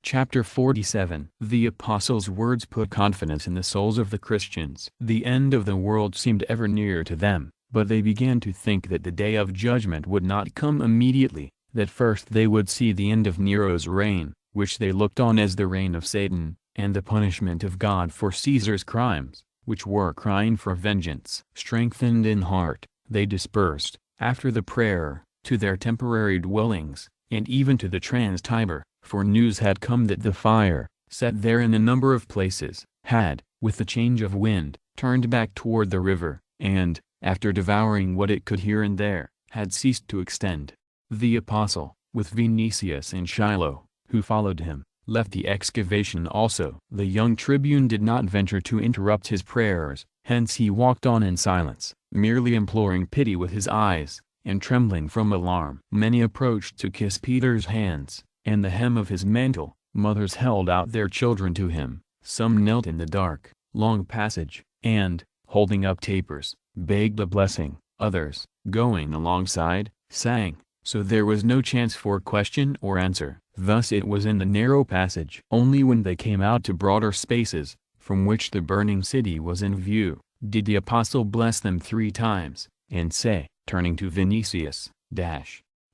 Chapter 47. The Apostles' words put confidence in the souls of the Christians. The end of the world seemed ever nearer to them, but they began to think that the day of judgment would not come immediately, that first they would see the end of Nero's reign, which they looked on as the reign of Satan, and the punishment of God for Caesar's crimes, which were crying for vengeance. Strengthened in heart, they dispersed, after the prayer, to their temporary dwellings, and even to the Trans-Tiber, for news had come that the fire, set there in a number of places, had, with the change of wind, turned back toward the river, and, after devouring what it could here and there, had ceased to extend. The apostle, with Vinicius and Shiloh, who followed him, left the excavation also. The young tribune did not venture to interrupt his prayers, hence he walked on in silence, merely imploring pity with his eyes, and trembling from alarm. Many approached to kiss Peter's hands, and the hem of his mantle. Mothers held out their children to him, some knelt in the dark, long passage, and, holding up tapers, begged a blessing. Others, going alongside, sang, so there was no chance for question or answer. Thus it was in the narrow passage. Only when they came out to broader spaces, from which the burning city was in view, did the apostle bless them 3 times, and say, turning to Vinicius,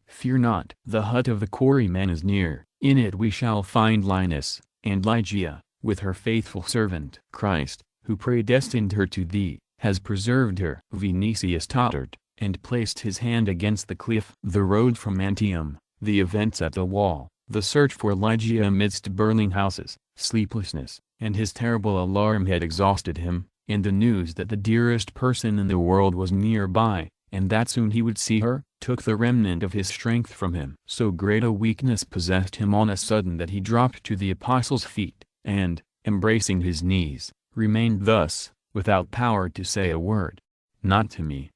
"Fear not, the hut of the quarryman is near, in it we shall find Linus, and Ligia, with her faithful servant. Christ, who predestined her to thee, has preserved her." Vinicius tottered, and placed his hand against the cliff. The road from Antium, the events at the wall, the search for Lygia amidst burning houses, sleeplessness, and his terrible alarm had exhausted him, and the news that the dearest person in the world was nearby, and that soon he would see her, took the remnant of his strength from him. So great a weakness possessed him on a sudden that he dropped to the apostle's feet, and, embracing his knees, remained thus, without power to say a word. "Not to me,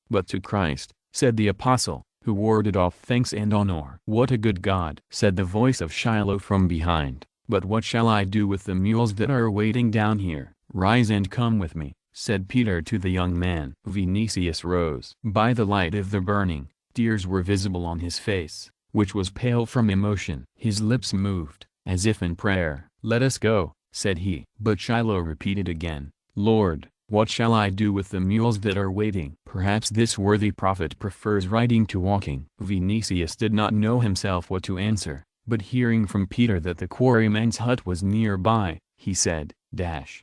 but to Christ," said the apostle, who warded off thanks and honor. "What a good God!" said the voice of Shiloh from behind. "But what shall I do with the mules that are waiting down here?" "Rise and come with me," said Peter to the young man. Vinicius rose. By the light of the burning, tears were visible on his face, which was pale from emotion. His lips moved, as if in prayer. "Let us go," said he. But Shiloh repeated again, "Lord, what shall I do with the mules that are waiting?" Perhaps this worthy prophet prefers riding to walking. Vinicius did not know himself what to answer, but hearing from Peter that the quarryman's hut was nearby, he said,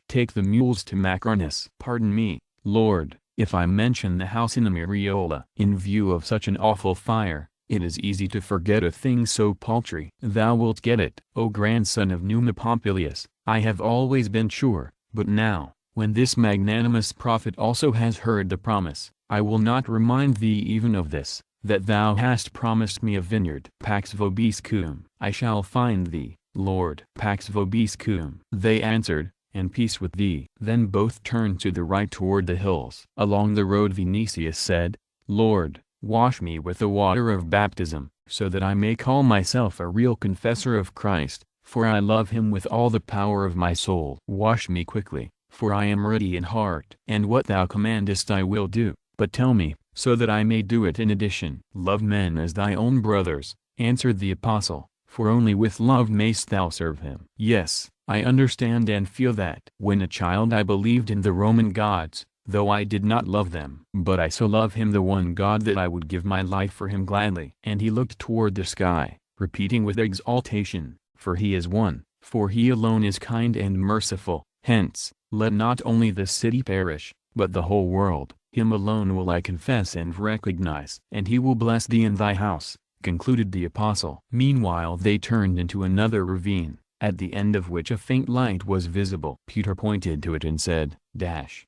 "Take the mules to Macrinus." "Pardon me, Lord, if I mention the house in Amiriola." In view of such an awful fire, it is easy to forget a thing so paltry. "Thou wilt get it, O grandson of Numa Pompilius, I have always been sure, but now, when this magnanimous prophet also has heard the promise, I will not remind thee even of this, that thou hast promised me a vineyard." "Pax vobiscum." "I shall find thee, Lord." "Pax vobiscum." They answered, "And peace with thee." Then both turned to the right toward the hills. Along the road Vinicius said, "Lord, wash me with the water of baptism, so that I may call myself a real confessor of Christ, for I love him with all the power of my soul. Wash me quickly, for I am ready in heart. And what thou commandest I will do, but tell me, so that I may do it in addition." "Love men as thy own brothers," answered the apostle, "for only with love mayst thou serve him." "Yes, I understand and feel that. When a child I believed in the Roman gods, though I did not love them. But I so love him the one God that I would give my life for him gladly." And he looked toward the sky, repeating with exaltation, "For he is one, for he alone is kind and merciful. Hence, let not only this city perish, but the whole world. Him alone will I confess and recognize. And he will bless thee in thy house," concluded the apostle. Meanwhile they turned into another ravine, at the end of which a faint light was visible. Peter pointed to it and said,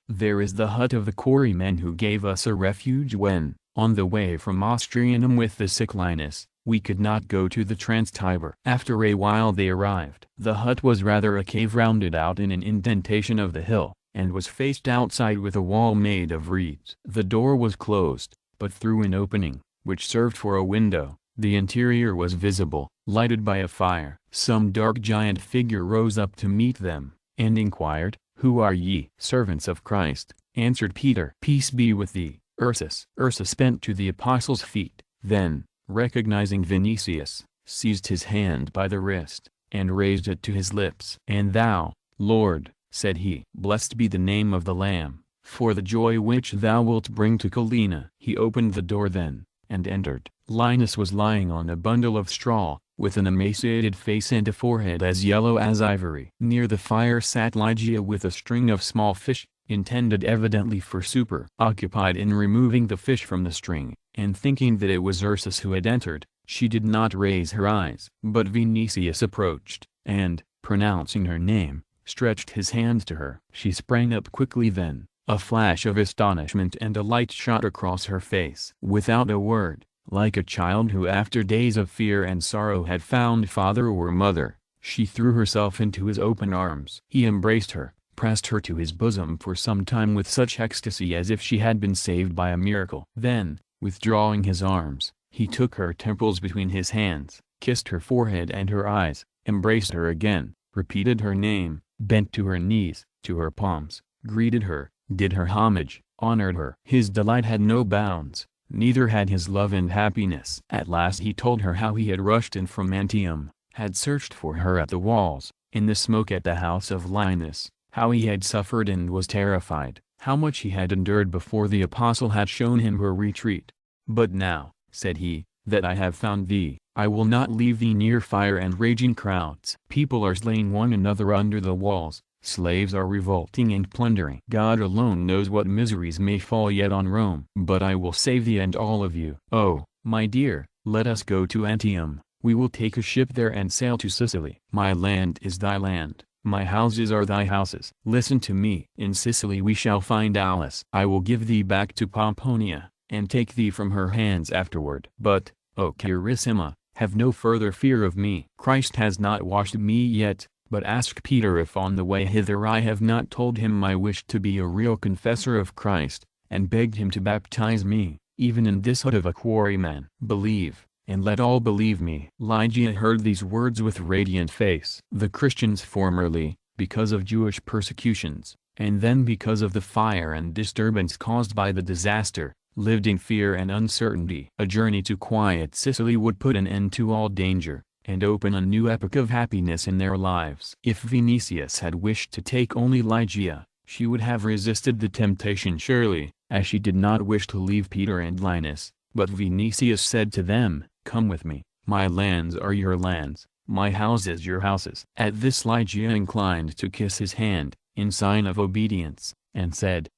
"There is the hut of the quarryman who gave us a refuge when, on the way from Austrianum with the sick Linus, we could not go to the Trans-Tiber." After a while they arrived. The hut was rather a cave rounded out in an indentation of the hill, and was faced outside with a wall made of reeds. The door was closed, but through an opening, which served for a window, the interior was visible, lighted by a fire. Some dark giant figure rose up to meet them, and inquired, "Who are ye?" "Servants of Christ," answered Peter. "Peace be with thee, Ursus." Ursus bent to the apostles' feet, then, recognizing Vinicius, seized his hand by the wrist, and raised it to his lips. "And thou, Lord," said he, "blessed be the name of the Lamb, for the joy which thou wilt bring to Colina." He opened the door then, and entered. Linus was lying on a bundle of straw, with an emaciated face and a forehead as yellow as ivory. Near the fire sat Lygia with a string of small fish, intended evidently for supper. Occupied in removing the fish from the string, and thinking that it was Ursus who had entered, she did not raise her eyes. But Vinicius approached, and, pronouncing her name, stretched his hand to her. She sprang up quickly then, a flash of astonishment and a light shot across her face. Without a word, like a child who after days of fear and sorrow had found father or mother, she threw herself into his open arms. He embraced her, pressed her to his bosom for some time with such ecstasy as if she had been saved by a miracle. Then, withdrawing his arms, he took her temples between his hands, kissed her forehead and her eyes, embraced her again, repeated her name, bent to her knees, to her palms, greeted her, did her homage, honored her. His delight had no bounds, neither had his love and happiness. At last he told her how he had rushed in from Antium, had searched for her at the walls, in the smoke at the house of Linus, how he had suffered and was terrified, how much he had endured before the apostle had shown him her retreat. "But now," said he, "that I have found thee, I will not leave thee near fire and raging crowds. People are slaying one another under the walls, slaves are revolting and plundering. God alone knows what miseries may fall yet on Rome. But I will save thee and all of you. Oh, my dear, let us go to Antium. We will take a ship there and sail to Sicily. My land is thy land, my houses are thy houses. Listen to me. In Sicily we shall find Alice. I will give thee back to Pomponia, and take thee from her hands afterward. But, O Carissima, have no further fear of me. Christ has not washed me yet, but ask Peter if on the way hither I have not told him my wish to be a real confessor of Christ, and begged him to baptize me, even in this hut of a quarryman. Believe, and let all believe me." Lygia heard these words with radiant face. The Christians formerly, because of Jewish persecutions, and then because of the fire and disturbance caused by the disaster, lived in fear and uncertainty. A journey to quiet Sicily would put an end to all danger, and open a new epoch of happiness in their lives. If Vinicius had wished to take only Lygia, she would have resisted the temptation surely, as she did not wish to leave Peter and Linus. But Vinicius said to them, "Come with me, my lands are your lands, my houses your houses." At this Lygia inclined to kiss his hand, in sign of obedience, and said,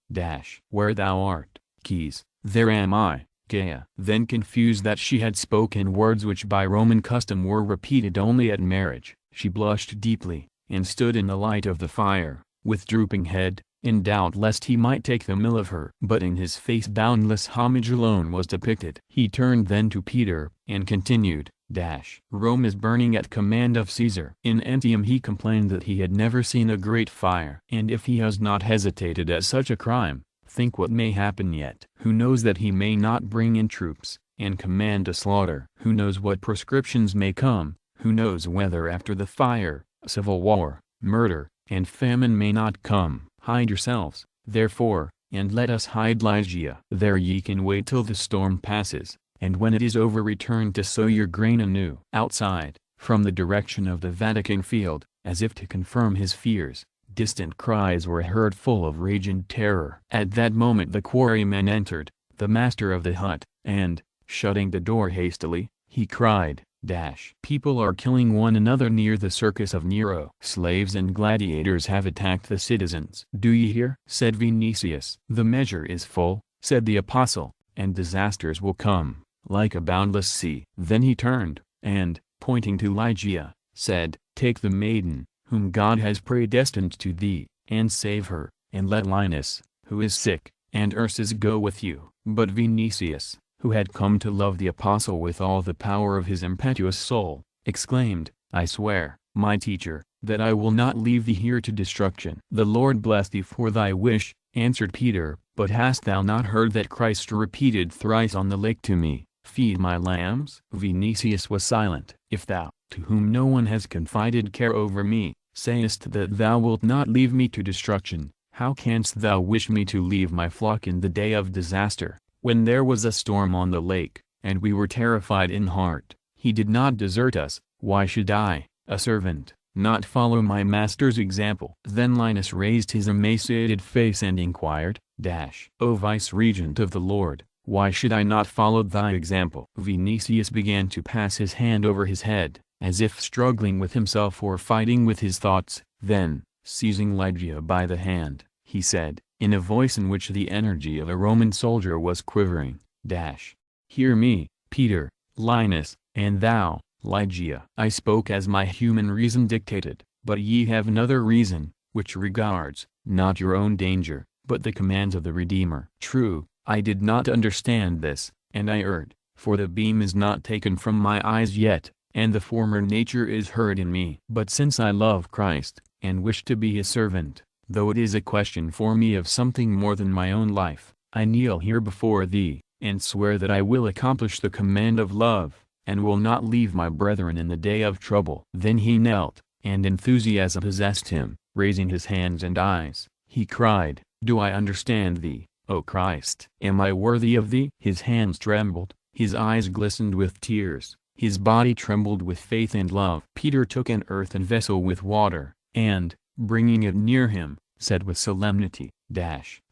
"Where thou art, Keys, there am I, Gaia." Then confused that she had spoken words which by Roman custom were repeated only at marriage, she blushed deeply, and stood in the light of the fire, with drooping head, in doubt lest he might take them ill of her. But in his face boundless homage alone was depicted. He turned then to Peter, and continued, "Rome is burning at command of Caesar." In Antium he complained that he had never seen a great fire. And if he has not hesitated at such a crime, think what may happen yet. Who knows that he may not bring in troops, and command a slaughter? Who knows what proscriptions may come? Who knows whether after the fire, civil war, murder, and famine may not come? Hide yourselves, therefore, and let us hide Lygia. There ye can wait till the storm passes, and when it is over return to sow your grain anew. Outside, from the direction of the Vatican field, as if to confirm his fears, distant cries were heard full of rage and terror. At that moment the quarryman entered, the master of the hut, and, shutting the door hastily, he cried, "People are killing one another near the circus of Nero. Slaves and gladiators have attacked the citizens." "Do ye hear?" said Vinicius. "The measure is full," said the apostle, "and disasters will come, like a boundless sea." Then he turned, and, pointing to Lygia, said, "Take the maiden, whom God has predestined to thee, and save her, and let Linus, who is sick, and Ursus go with you." But Vinicius, who had come to love the apostle with all the power of his impetuous soul, exclaimed, "I swear, my teacher, that I will not leave thee here to destruction." "The Lord bless thee for thy wish," answered Peter, "but hast thou not heard that Christ repeated thrice on the lake to me, 'Feed my lambs'?" Vinicius was silent. "If thou, to whom no one has confided care over me, sayest that thou wilt not leave me to destruction, how canst thou wish me to leave my flock in the day of disaster?" When there was a storm on the lake, and we were terrified in heart, He did not desert us. Why should I, a servant, not follow my master's example?" Then Linus raised his emaciated face and inquired, "O vice-regent of the Lord, why should I not follow thy example?" Vinicius began to pass his hand over his head, as if struggling with himself or fighting with his thoughts. Then, seizing Lygia by the hand, he said, in a voice in which the energy of a Roman soldier was quivering, "Hear me, Peter, Linus, and thou, Lygia. I spoke as my human reason dictated, but ye have another reason, which regards, not your own danger, but the commands of the Redeemer. True, I did not understand this, and I erred, for the beam is not taken from my eyes yet, and the former nature is heard in me. But since I love Christ, and wish to be his servant, though it is a question for me of something more than my own life, I kneel here before thee, and swear that I will accomplish the command of love, and will not leave my brethren in the day of trouble." Then he knelt, and enthusiasm possessed him. Raising his hands and eyes, he cried, "Do I understand thee, O Christ? Am I worthy of thee?" His hands trembled, his eyes glistened with tears, his body trembled with faith and love. Peter took an earthen vessel with water, and, bringing it near him, said with solemnity,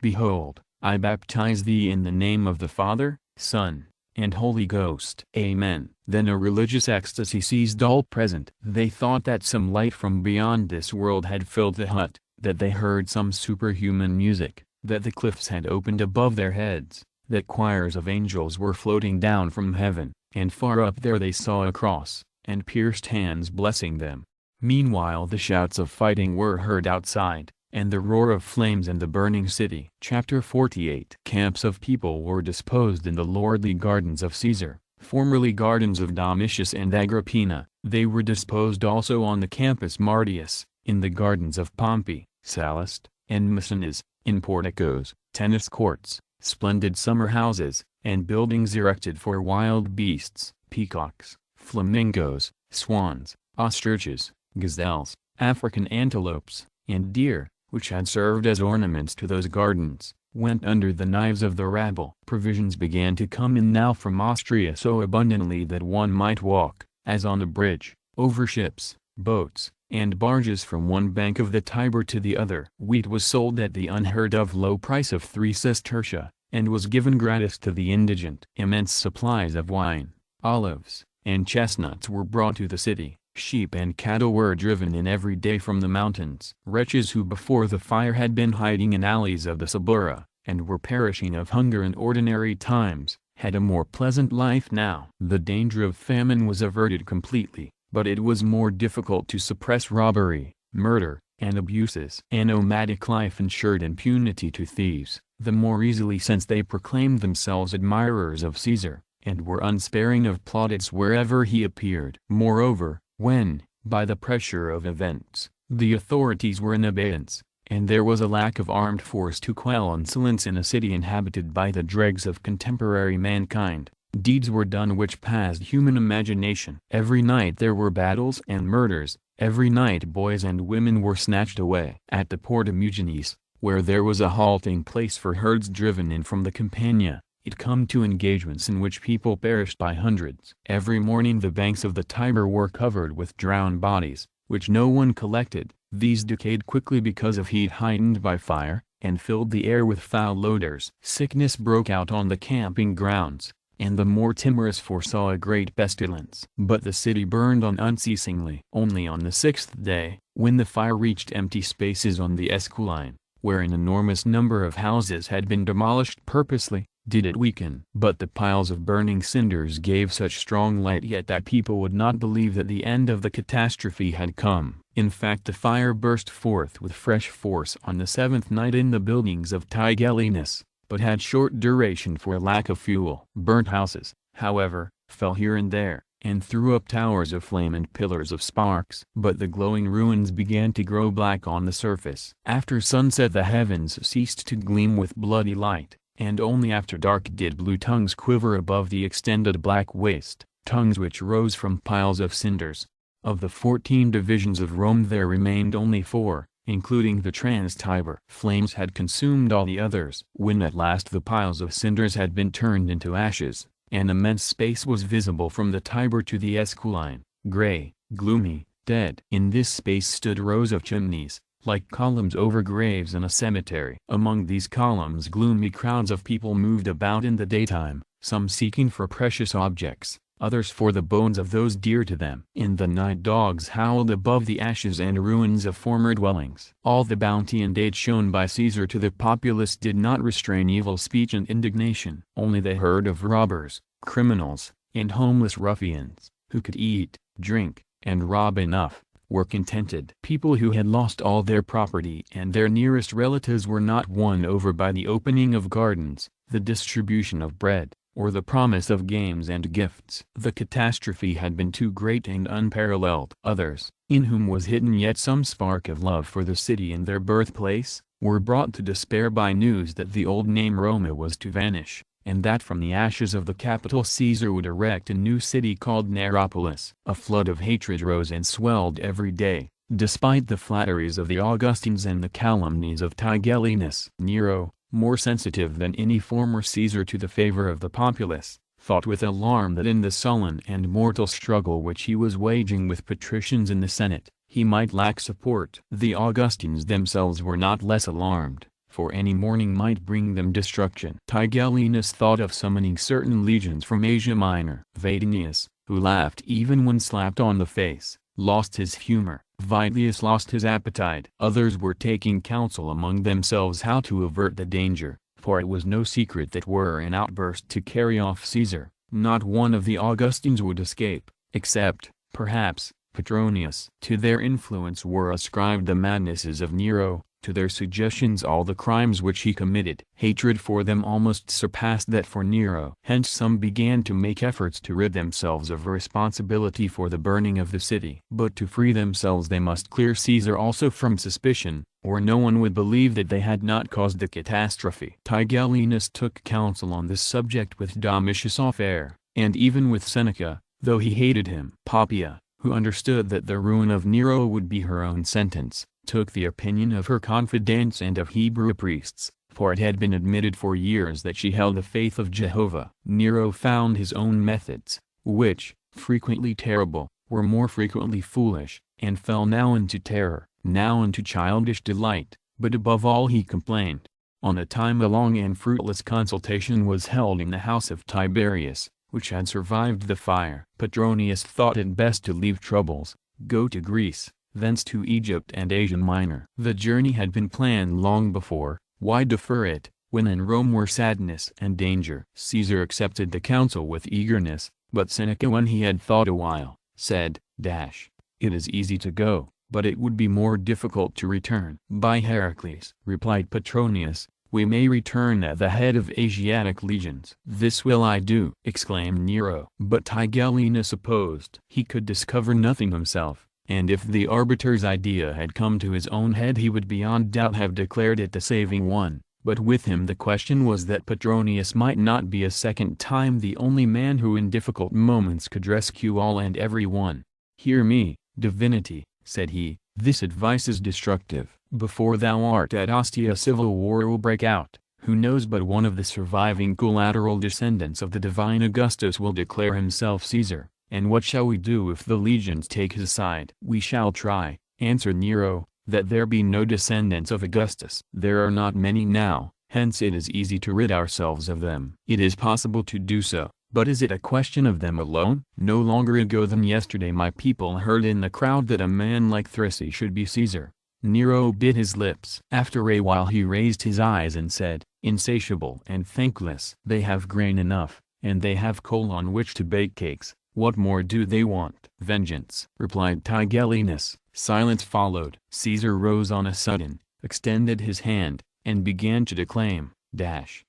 "Behold, I baptize thee in the name of the Father, Son, and Holy Ghost. Amen." Then a religious ecstasy seized all present. They thought that some light from beyond this world had filled the hut, that they heard some superhuman music, that the cliffs had opened above their heads, that choirs of angels were floating down from heaven, and far up there they saw a cross, and pierced hands blessing them. Meanwhile the shouts of fighting were heard outside, and the roar of flames in the burning city. Chapter 48. Camps of people were disposed in the lordly gardens of Caesar, formerly gardens of Domitius and Agrippina. They were disposed also on the Campus Martius, in the gardens of Pompey, Sallust, and Maecenas, in porticos, tennis courts, splendid summer houses, and buildings erected for wild beasts, peacocks, flamingos, swans, ostriches, gazelles, African antelopes, and deer, which had served as ornaments to those gardens, went under the knives of the rabble. Provisions began to come in now from Austria so abundantly that one might walk, as on a bridge, over ships, boats, and barges from one bank of the Tiber to the other. Wheat was sold at the unheard-of low price of 3 sestertia, and was given gratis to the indigent. Immense supplies of wine, olives, and chestnuts were brought to the city. Sheep and cattle were driven in every day from the mountains. Wretches who before the fire had been hiding in alleys of the Suburra, and were perishing of hunger in ordinary times, had a more pleasant life now. The danger of famine was averted completely, but it was more difficult to suppress robbery, murder, and abuses. A nomadic life ensured impunity to thieves, the more easily since they proclaimed themselves admirers of Caesar, and were unsparing of plaudits wherever he appeared. Moreover, when, by the pressure of events, the authorities were in abeyance, and there was a lack of armed force to quell insolence in a city inhabited by the dregs of contemporary mankind, deeds were done which passed human imagination. Every night there were battles and murders, every night boys and women were snatched away. At the Porta Mugenes, where there was a halting place for herds driven in from the Campania, it come to engagements in which people perished by hundreds. Every morning the banks of the Tiber were covered with drowned bodies, which no one collected. These decayed quickly because of heat heightened by fire, and filled the air with foul odors. Sickness broke out on the camping grounds, and the more timorous foresaw a great pestilence. But the city burned on unceasingly. Only on the 6th day, when the fire reached empty spaces on the Esquiline, where an enormous number of houses had been demolished purposely, did it weaken. But the piles of burning cinders gave such strong light yet that people would not believe that the end of the catastrophe had come. In fact, the fire burst forth with fresh force on the 7th night in the buildings of Tigellinus, but had short duration for lack of fuel. Burnt houses, however, fell here and there, and threw up towers of flame and pillars of sparks. But the glowing ruins began to grow black on the surface. After sunset the heavens ceased to gleam with bloody light, and only after dark did blue tongues quiver above the extended black waste, tongues which rose from piles of cinders. Of the 14 divisions of Rome there remained only 4, including the Trans-Tiber. Flames had consumed all the others. When at last the piles of cinders had been turned into ashes, An immense space was visible from the Tiber to the Esquiline, gray, gloomy, dead. In this space stood rows of chimneys, like columns over graves in a cemetery. Among these columns gloomy crowds of people moved about in the daytime, some seeking for precious objects, others for the bones of those dear to them. In the night dogs howled above the ashes and ruins of former dwellings. All the bounty and aid shown by Caesar to the populace did not restrain evil speech and indignation. Only the herd of robbers, criminals, and homeless ruffians, who could eat, drink, and rob enough, were contented. People who had lost all their property and their nearest relatives were not won over by the opening of gardens, the distribution of bread, or the promise of games and gifts. The catastrophe had been too great and unparalleled. Others, in whom was hidden yet some spark of love for the city and their birthplace, were brought to despair by news that the old name Roma was to vanish, and that from the ashes of the capital Caesar would erect a new city called Neropolis. A flood of hatred rose and swelled every day, despite the flatteries of the Augustines and the calumnies of Tigellinus. Nero, more sensitive than any former Caesar to the favor of the populace, thought with alarm that in the sullen and mortal struggle which he was waging with patricians in the Senate, he might lack support. The Augustines themselves were not less alarmed, for any morning might bring them destruction. Tigellinus thought of summoning certain legions from Asia Minor. Vadinius, who laughed even when slapped on the face, lost his humor. Vitellius lost his appetite. Others were taking counsel among themselves how to avert the danger, for it was no secret that were an outburst to carry off Caesar, not one of the Augustines would escape, except, perhaps, Petronius. To their influence were ascribed the madnesses of Nero, to their suggestions all the crimes which he committed. Hatred for them almost surpassed that for Nero. Hence some began to make efforts to rid themselves of responsibility for the burning of the city. But to free themselves they must clear Caesar also from suspicion, or no one would believe that they had not caused the catastrophe. Tigellinus took counsel on this subject with Domitius off air, and even with Seneca, though he hated him. Poppaea, who understood that the ruin of Nero would be her own sentence, took the opinion of her confidants and of Hebrew priests, for it had been admitted for years that she held the faith of Jehovah. Nero found his own methods, which, frequently terrible, were more frequently foolish, and fell now into terror, now into childish delight, but above all he complained. On a time a long and fruitless consultation was held in the house of Tiberius, which had survived the fire. Petronius thought it best to leave troubles, go to Greece, thence to Egypt and Asia Minor. The journey had been planned long before, why defer it, when in Rome were sadness and danger? Caesar accepted the counsel with eagerness, but Seneca, when he had thought a while, said, "It is easy to go, but it would be more difficult to return." "By Heracles," replied Petronius, "we may return at the head of Asiatic legions." "This will I do," exclaimed Nero. But Tigellinus opposed. He could discover nothing himself, and if the arbiter's idea had come to his own head he would beyond doubt have declared it the saving one. But with him the question was that Petronius might not be a second time the only man who in difficult moments could rescue all and every one. "Hear me, divinity," said he, "this advice is destructive. Before thou art at Ostia civil war will break out. Who knows but one of the surviving collateral descendants of the divine Augustus will declare himself Caesar, and what shall we do if the legions take his side?" "We shall try," answered Nero, "that there be no descendants of Augustus. There are not many now, hence it is easy to rid ourselves of them." "It is possible to do so, but is it a question of them alone? No longer ago than yesterday my people heard in the crowd that a man like Thrasea should be Caesar." Nero bit his lips. After a while he raised his eyes and said, "Insatiable and thankless. They have grain enough, and they have coal on which to bake cakes. What more do they want?" "Vengeance," replied Tigellinus. Silence followed. Caesar rose on a sudden, extended his hand, and began to declaim,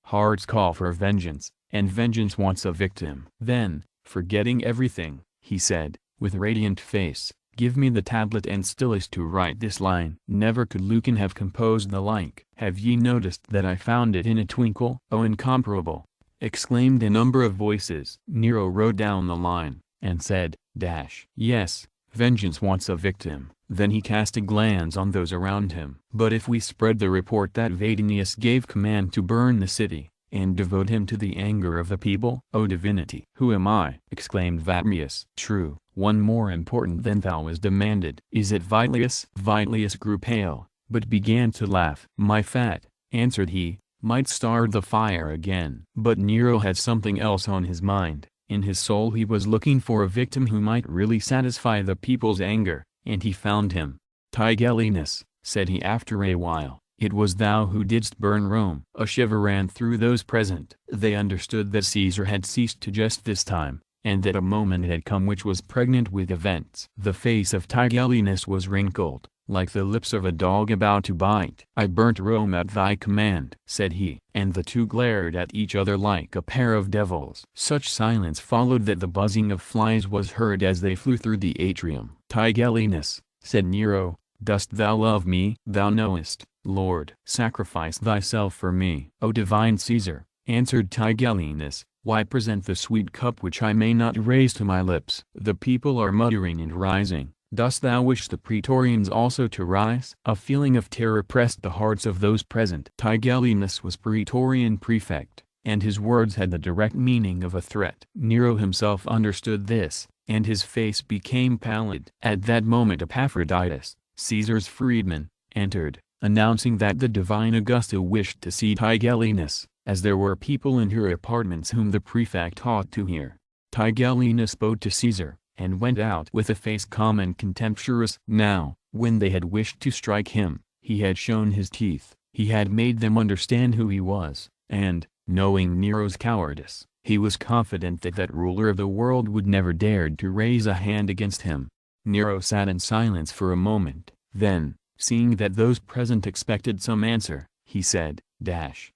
"Hearts call for vengeance, and vengeance wants a victim." Then, forgetting everything, he said, with radiant face, "Give me the tablet and stylus to write this line." Never could Lucan have composed the like. "Have ye noticed that I found it in a twinkle?" "O incomparable!" exclaimed a number of voices. Nero wrote down the line, and said, "Yes, vengeance wants a victim." Then he cast a glance on those around him. "But if we spread the report that Vadinius gave command to burn the city, and devote him to the anger of the people? O divinity! Who am I? Exclaimed Vitellius. True, one more important than thou was demanded. Is it Vitellius? Vitellius grew pale, but began to laugh. My fat, answered he, might start the fire again. But Nero had something else on his mind. In his soul he was looking for a victim who might really satisfy the people's anger, and he found him. Tigellinus, said he after a while, it was thou who didst burn Rome. A shiver ran through those present. They understood that Caesar had ceased to jest this time, and that a moment had come which was pregnant with events. The face of Tigellinus was wrinkled, like the lips of a dog about to bite. I burnt Rome at thy command, said he, and the two glared at each other like a pair of devils. Such silence followed that the buzzing of flies was heard as they flew through the atrium. Tigellinus, said Nero, dost thou love me? Thou knowest, Lord. Sacrifice thyself for me. O divine Caesar, answered Tigellinus, why present the sweet cup which I may not raise to my lips? The people are muttering and rising. Dost thou wish the praetorians also to rise? A feeling of terror pressed the hearts of those present. Tigellinus was praetorian prefect, and his words had the direct meaning of a threat. Nero himself understood this, and his face became pallid. At that moment Epaphroditus, Caesar's freedman, entered, announcing that the divine Augusta wished to see Tigellinus, as there were people in her apartments whom the prefect ought to hear. Tigellinus bowed to Caesar, and went out with a face calm and contemptuous. Now, when they had wished to strike him, he had shown his teeth, he had made them understand who he was, and, knowing Nero's cowardice, he was confident that that ruler of the world would never dare to raise a hand against him. Nero sat in silence for a moment, then, seeing that those present expected some answer, he said,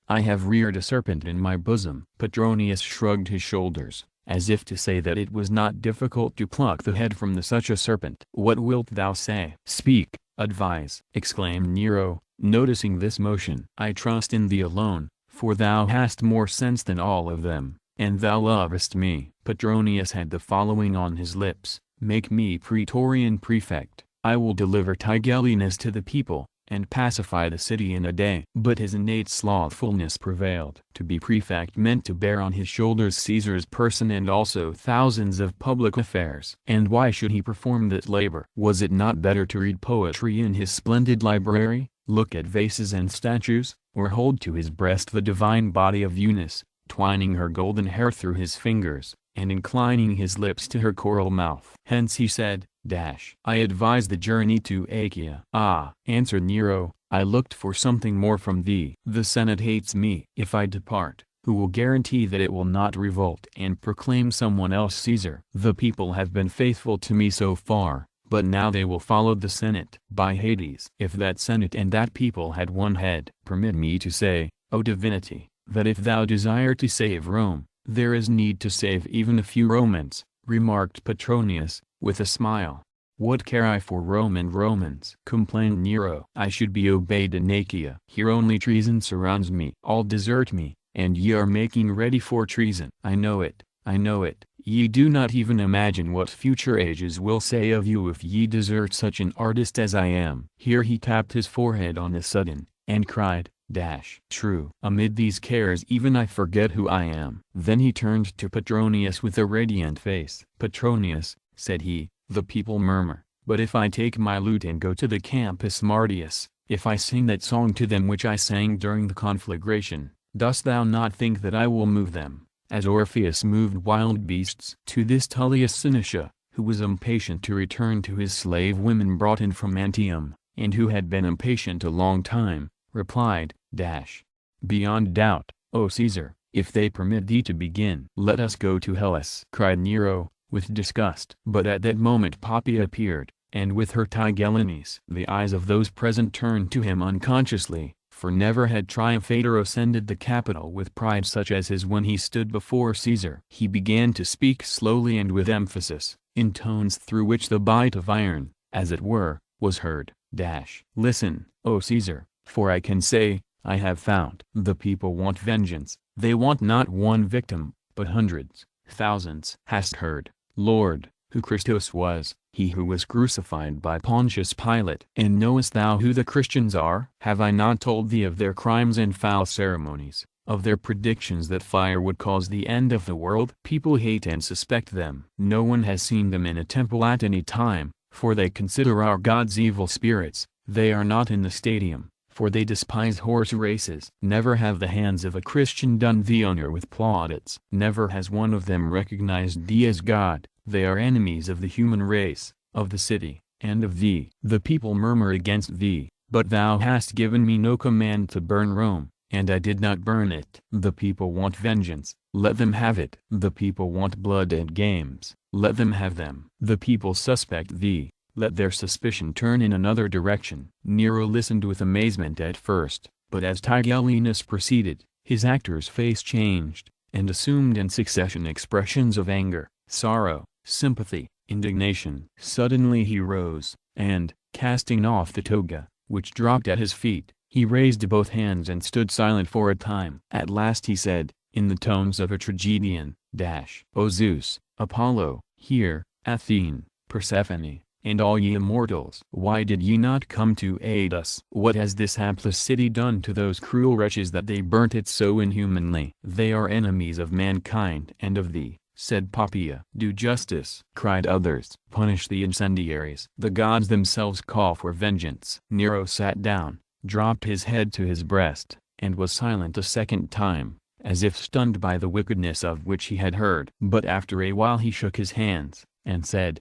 I have reared a serpent in my bosom. Petronius shrugged his shoulders, as if to say that it was not difficult to pluck the head from such a serpent. What wilt thou say? Speak, advise, exclaimed Nero, noticing this motion. I trust in thee alone, for thou hast more sense than all of them, and thou lovest me. Petronius had the following on his lips: make me praetorian prefect, I will deliver Tigellinus to the people, and pacify the city in a day. But his innate slothfulness prevailed. To be prefect meant to bear on his shoulders Caesar's person and also thousands of public affairs. And why should he perform that labor? Was it not better to read poetry in his splendid library, look at vases and statues, or hold to his breast the divine body of Eunice, twining her golden hair through his fingers, and inclining his lips to her coral mouth? Hence he said, I advise the journey to Achaia. Ah, answered Nero, I looked for something more from thee. The Senate hates me. If I depart, who will guarantee that it will not revolt and proclaim someone else Caesar? The people have been faithful to me so far, but now they will follow the Senate. By Hades, if that Senate and that people had one head. Permit me to say, O divinity, that if thou desire to save Rome, there is need to save even a few Romans, remarked Petronius, with a smile. What care I for Rome and Romans? Complained Nero. I should be obeyed in Achaia. Here only treason surrounds me. All desert me, and ye are making ready for treason. I know it, I know it. Ye do not even imagine what future ages will say of you if ye desert such an artist as I am. Here he tapped his forehead on a sudden, and cried, True. Amid these cares even I forget who I am. Then he turned to Petronius with a radiant face. Petronius, said he, the people murmur, but if I take my lute and go to the Campus Martius, if I sing that song to them which I sang during the conflagration, dost thou not think that I will move them, as Orpheus moved wild beasts? To this Tullius Seneca, who was impatient to return to his slave women brought in from Antium, and who had been impatient a long time, replied, Beyond doubt, O Caesar, if they permit thee to begin. Let us go to Hellas, cried Nero, with disgust. But at that moment Poppy appeared, and with her Tigellinus. The eyes of those present turned to him unconsciously, for never had Triumphator ascended the Capitol with pride such as his when he stood before Caesar. He began to speak slowly and with emphasis, in tones through which the bite of iron, as it were, was heard. Listen, O Caesar, for I can say, I have found. The people want vengeance. They want not one victim, but hundreds, thousands. Hast heard, Lord, who Christus was, he who was crucified by Pontius Pilate? And knowest thou who the Christians are? Have I not told thee of their crimes and foul ceremonies, of their predictions that fire would cause the end of the world. People hate and suspect them. No one has seen them in a temple at any time, for they consider our gods evil spirits. They are not in the stadium, for they despise horse races. Never have the hands of a Christian done thee honor with plaudits. Never has one of them recognized thee as God. They are enemies of the human race, of the city, and of thee. The people murmur against thee, but thou hast given me no command to burn Rome, and I did not burn it. The people want vengeance, let them have it. The people want blood and games, let them have them. The people suspect thee, let their suspicion turn in another direction. Nero listened with amazement at first, but as Tigellinus proceeded, his actor's face changed, and assumed in succession expressions of anger, sorrow, sympathy, indignation. Suddenly he rose, and, casting off the toga, which dropped at his feet, he raised both hands and stood silent for a time. At last he said, in the tones of a tragedian, O Zeus, Apollo, here, Athene, Persephone, and all ye immortals, why did ye not come to aid us? What has this hapless city done to those cruel wretches that they burnt it so inhumanly? They are enemies of mankind and of thee, said Poppaea. Do justice, cried others. Punish the incendiaries. The gods themselves call for vengeance. Nero sat down, dropped his head to his breast, and was silent a second time, as if stunned by the wickedness of which he had heard. But after a while he shook his hands, and said,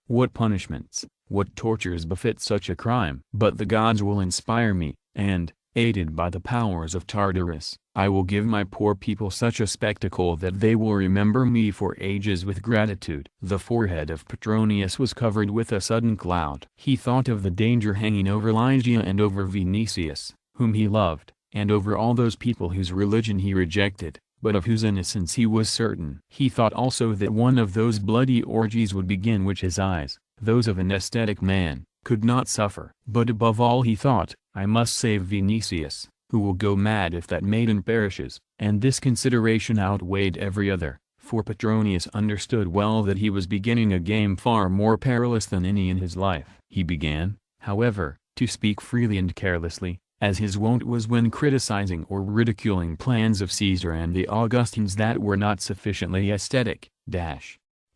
What punishments, what tortures befit such a crime? But the gods will inspire me, and, aided by the powers of Tartarus, I will give my poor people such a spectacle that they will remember me for ages with gratitude. The forehead of Petronius was covered with a sudden cloud. He thought of the danger hanging over Lygia and over Vinicius, whom he loved, and over all those people whose religion he rejected, but of whose innocence he was certain. He thought also that one of those bloody orgies would begin which his eyes, those of an ascetic man, could not suffer. But above all he thought, I must save Vinicius, who will go mad if that maiden perishes. And this consideration outweighed every other, for Petronius understood well that he was beginning a game far more perilous than any in his life. He began, however, to speak freely and carelessly, as his wont was when criticizing or ridiculing plans of Caesar and the Augustines that were not sufficiently aesthetic.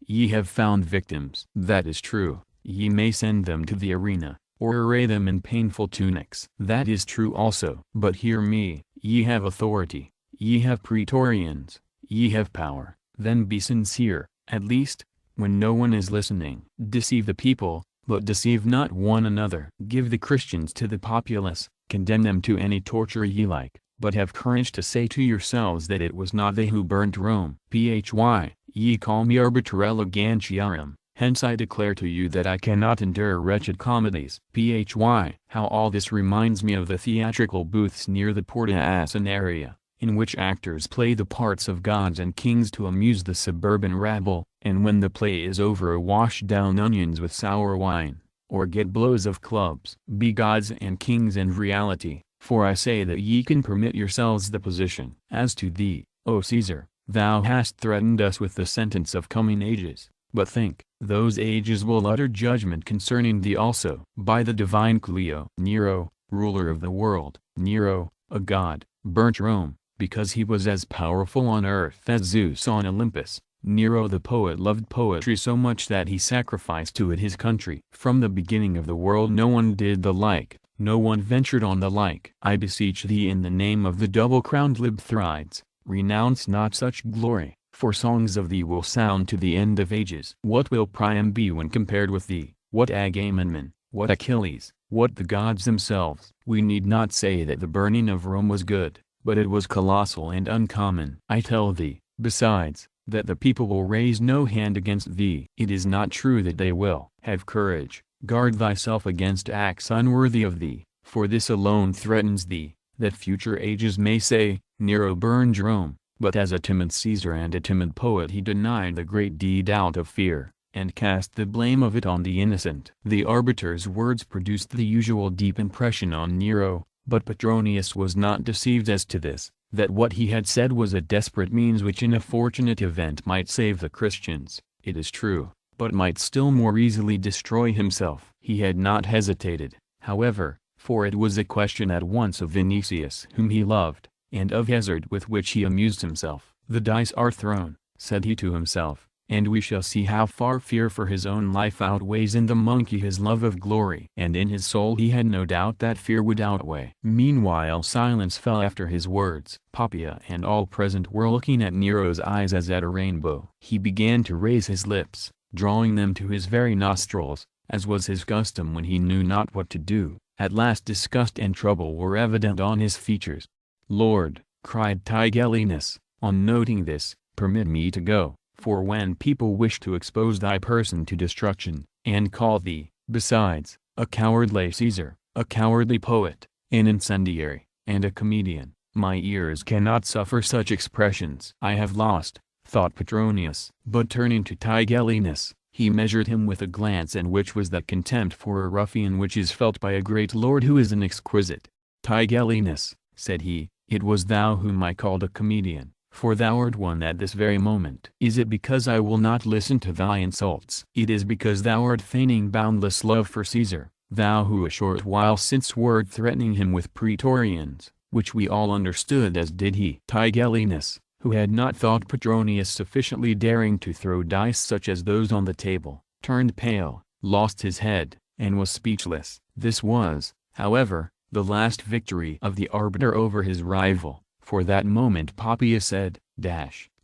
Ye have found victims. That is true. Ye may send them to the arena, or array them in painful tunics. That is true also. But hear me, ye have authority, ye have praetorians, ye have power. Then be sincere, at least, when no one is listening. Deceive the people, but deceive not one another. Give the Christians to the populace, condemn them to any torture ye like, but have courage to say to yourselves that it was not they who burnt Rome. Ye call me arbiter elegantiarum, hence I declare to you that I cannot endure wretched comedies. How all this reminds me of the theatrical booths near the Porta Asinaria, in which actors play the parts of gods and kings to amuse the suburban rabble, and when the play is over wash down onions with sour wine, or get blows of clubs. Be gods and kings in reality, for I say that ye can permit yourselves the position. As to thee, O Caesar, thou hast threatened us with the sentence of coming ages, but think, those ages will utter judgment concerning thee also. By the divine Clio. Nero, ruler of the world, Nero, a god, burnt Rome, because he was as powerful on earth as Zeus on Olympus. Nero the poet loved poetry so much that he sacrificed to it his country. From the beginning of the world no one did the like, no one ventured on the like. I beseech thee in the name of the double-crowned Libthrides, renounce not such glory, for songs of thee will sound to the end of ages. What will Priam be when compared with thee? What Agamemnon? What Achilles? What the gods themselves? We need not say that the burning of Rome was good, but it was colossal and uncommon. I tell thee, besides, that the people will raise no hand against thee. It is not true that they will. Have courage, guard thyself against acts unworthy of thee, for this alone threatens thee, that future ages may say, Nero burned Rome, but as a timid Caesar and a timid poet he denied the great deed out of fear, and cast the blame of it on the innocent. The arbiter's words produced the usual deep impression on Nero, but Petronius was not deceived as to this, that what he had said was a desperate means which in a fortunate event might save the Christians, it is true, but might still more easily destroy himself. He had not hesitated, however, for it was a question at once of Vinicius whom he loved, and of hazard with which he amused himself. "The dice are thrown," said he to himself, "and we shall see how far fear for his own life outweighs in the monkey his love of glory." And in his soul he had no doubt that fear would outweigh. Meanwhile silence fell after his words. Poppia and all present were looking at Nero's eyes as at a rainbow. He began to raise his lips, drawing them to his very nostrils, as was his custom when he knew not what to do. At last disgust and trouble were evident on his features. "Lord," cried Tigellinus, on noting this, "permit me to go. For when people wish to expose thy person to destruction, and call thee, besides, a cowardly Caesar, a cowardly poet, an incendiary, and a comedian, my ears cannot suffer such expressions." "I have lost," thought Petronius. But turning to Tigellinus, he measured him with a glance in which was that contempt for a ruffian which is felt by a great lord who is an exquisite. "Tigellinus," said he, "it was thou whom I called a comedian. For thou art one at this very moment. Is it because I will not listen to thy insults? It is because thou art feigning boundless love for Caesar, thou who a short while since wert threatening him with praetorians, which we all understood as did he." Tigellinus, who had not thought Petronius sufficiently daring to throw dice such as those on the table, turned pale, lost his head, and was speechless. This was, however, the last victory of the arbiter over his rival. For that moment Poppia said,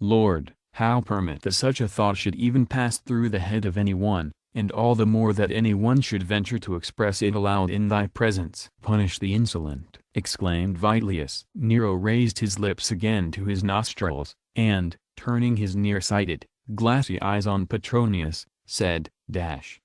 "Lord, how permit that such a thought should even pass through the head of any one, and all the more that any one should venture to express it aloud in thy presence." "Punish the insolent," exclaimed Vitellius. Nero raised his lips again to his nostrils, and, turning his near-sighted, glassy eyes on Petronius, said,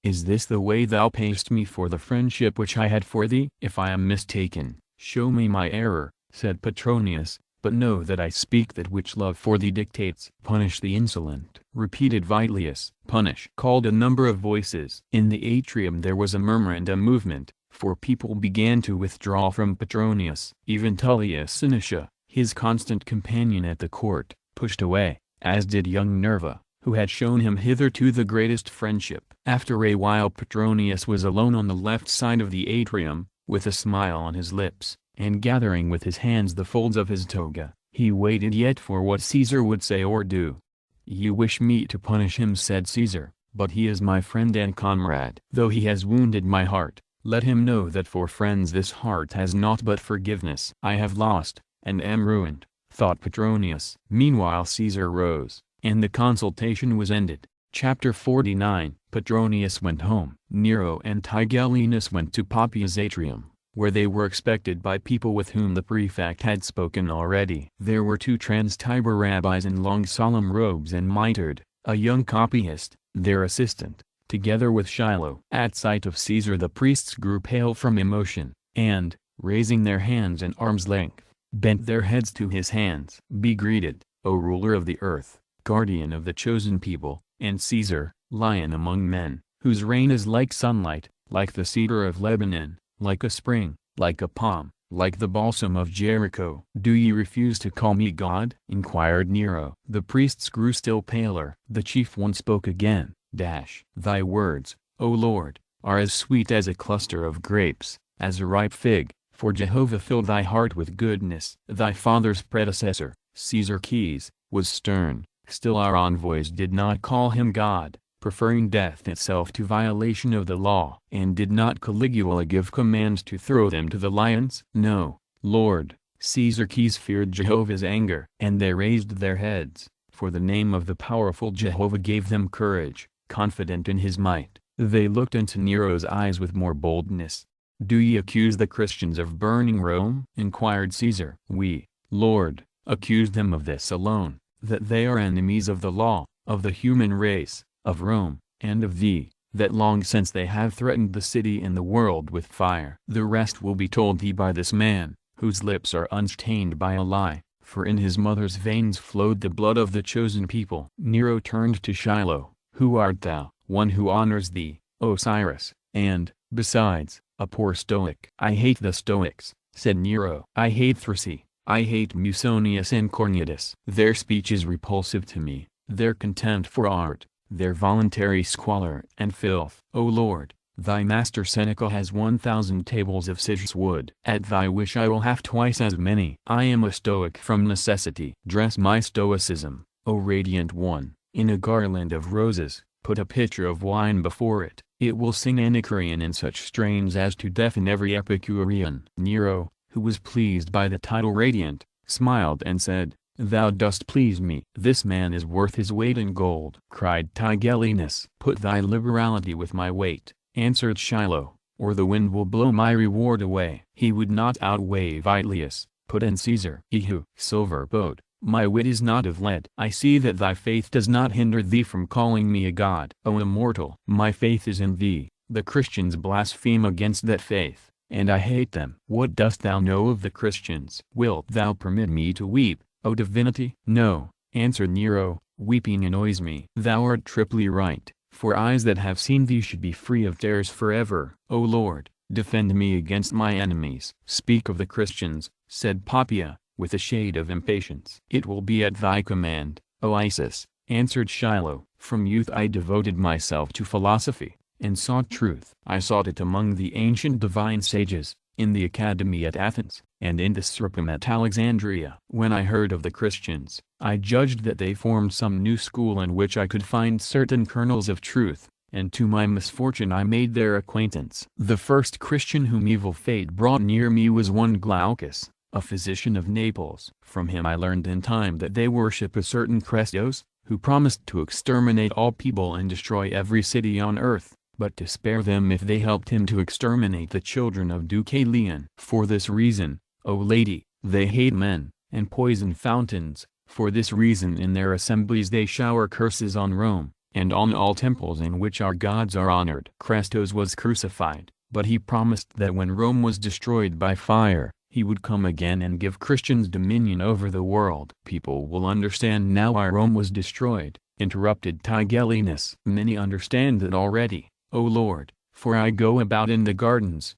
"Is this the way thou payest me for the friendship which I had for thee?" "If I am mistaken, show me my error," said Petronius, "but know that I speak that which love for thee dictates." "Punish the insolent," repeated Vitellius. "Punish," called a number of voices. In the atrium there was a murmur and a movement, for people began to withdraw from Petronius. Even Tullius Seneca, his constant companion at the court, pushed away, as did young Nerva, who had shown him hitherto the greatest friendship. After a while Petronius was alone on the left side of the atrium, with a smile on his lips, and gathering with his hands the folds of his toga, he waited yet for what Caesar would say or do. "You wish me to punish him," said Caesar, "but he is my friend and comrade. Though he has wounded my heart, let him know that for friends this heart has naught but forgiveness." "I have lost, and am ruined," thought Petronius. Meanwhile Caesar rose, and the consultation was ended. Chapter 49. Petronius went home. Nero and Tigellinus went to Poppia's atrium, where they were expected by people with whom the prefect had spoken already. There were 2 trans-Tiber rabbis in long solemn robes and mitred, a young copyist, their assistant, together with Shiloh. At sight of Caesar the priests grew pale from emotion, and, raising their hands an arm's length, bent their heads to his hands. "Be greeted, O ruler of the earth, guardian of the chosen people, and Caesar, lion among men, whose reign is like sunlight, like the cedar of Lebanon, like a spring, like a palm, like the balsam of Jericho." "Do ye refuse to call me God?" inquired Nero. The priests grew still paler. The chief one spoke again. "Thy words, O Lord, are as sweet as a cluster of grapes, as a ripe fig, for Jehovah filled thy heart with goodness." Thy father's predecessor, Caesar Keys, was stern. Still our envoys did not call him God, preferring death itself to violation of the law. "And did not Caligula give command to throw them to the lions?" "No, Lord." Caesar Keys feared Jehovah's anger. "And they raised their heads, for the name of the powerful Jehovah gave them courage, confident in his might." They looked into Nero's eyes with more boldness. "Do ye accuse the Christians of burning Rome?" inquired Caesar. "We, Lord, accuse them of this alone, that they are enemies of the law, of the human race, of Rome, and of thee, that long since they have threatened the city and the world with fire. The rest will be told thee by this man, whose lips are unstained by a lie, for in his mother's veins flowed the blood of the chosen people." Nero turned to Shiloh. "Who art thou?" "One who honors thee, O Cyrus, and, besides, a poor Stoic." "I hate the Stoics," said Nero. "I hate Thrasea, I hate Musonius and Cornelius. Their speech is repulsive to me, their contempt for art, their voluntary squalor and filth. O Lord, Thy master Seneca has 1,000 tables of citrus wood. At thy wish I will have twice as many. I am a Stoic from necessity. Dress my stoicism, O radiant one, in a garland of roses, put a pitcher of wine before it. It will sing Anacreon in such strains as to deafen every Epicurean. Nero, who was pleased by the title radiant, smiled and said, Thou dost please me. This man is worth his weight in gold. Cried Tigellinus. Put thy liberality with my weight, answered Shiloh, or the wind will blow my reward away. He would not outweigh Vitellius, put in Caesar. Eheu, silver boat, my wit is not of lead. I see that thy faith does not hinder thee from calling me a god. O immortal, my faith is in thee. The Christians blaspheme against that faith, and I hate them. What dost thou know of the Christians? Wilt thou permit me to weep, O divinity? No, answered Nero, weeping annoys me. Thou art triply right, for eyes that have seen thee should be free of tears forever. O Lord, defend me against my enemies. Speak of the Christians, said Poppaea, with a shade of impatience. It will be at thy command, O Isis, answered Shiloh. From youth I devoted myself to philosophy, and sought truth. I sought it among the ancient divine sages, in the academy at Athens, and in the Syrpum at Alexandria. When I heard of the Christians, I judged that they formed some new school in which I could find certain kernels of truth, and to my misfortune I made their acquaintance. The first Christian whom evil fate brought near me was one Glaucus, a physician of Naples. From him I learned in time that they worship a certain Christos, who promised to exterminate all people and destroy every city on earth, but to spare them if they helped him to exterminate the children of Deucalion. For this reason, O lady, they hate men, and poison fountains. For this reason in their assemblies they shower curses on Rome, and on all temples in which our gods are honored. Christos was crucified, but he promised that when Rome was destroyed by fire, he would come again and give Christians dominion over the world. People will understand now why Rome was destroyed, interrupted Tigellinus. Many understand it already, O Lord, for I go about in the gardens.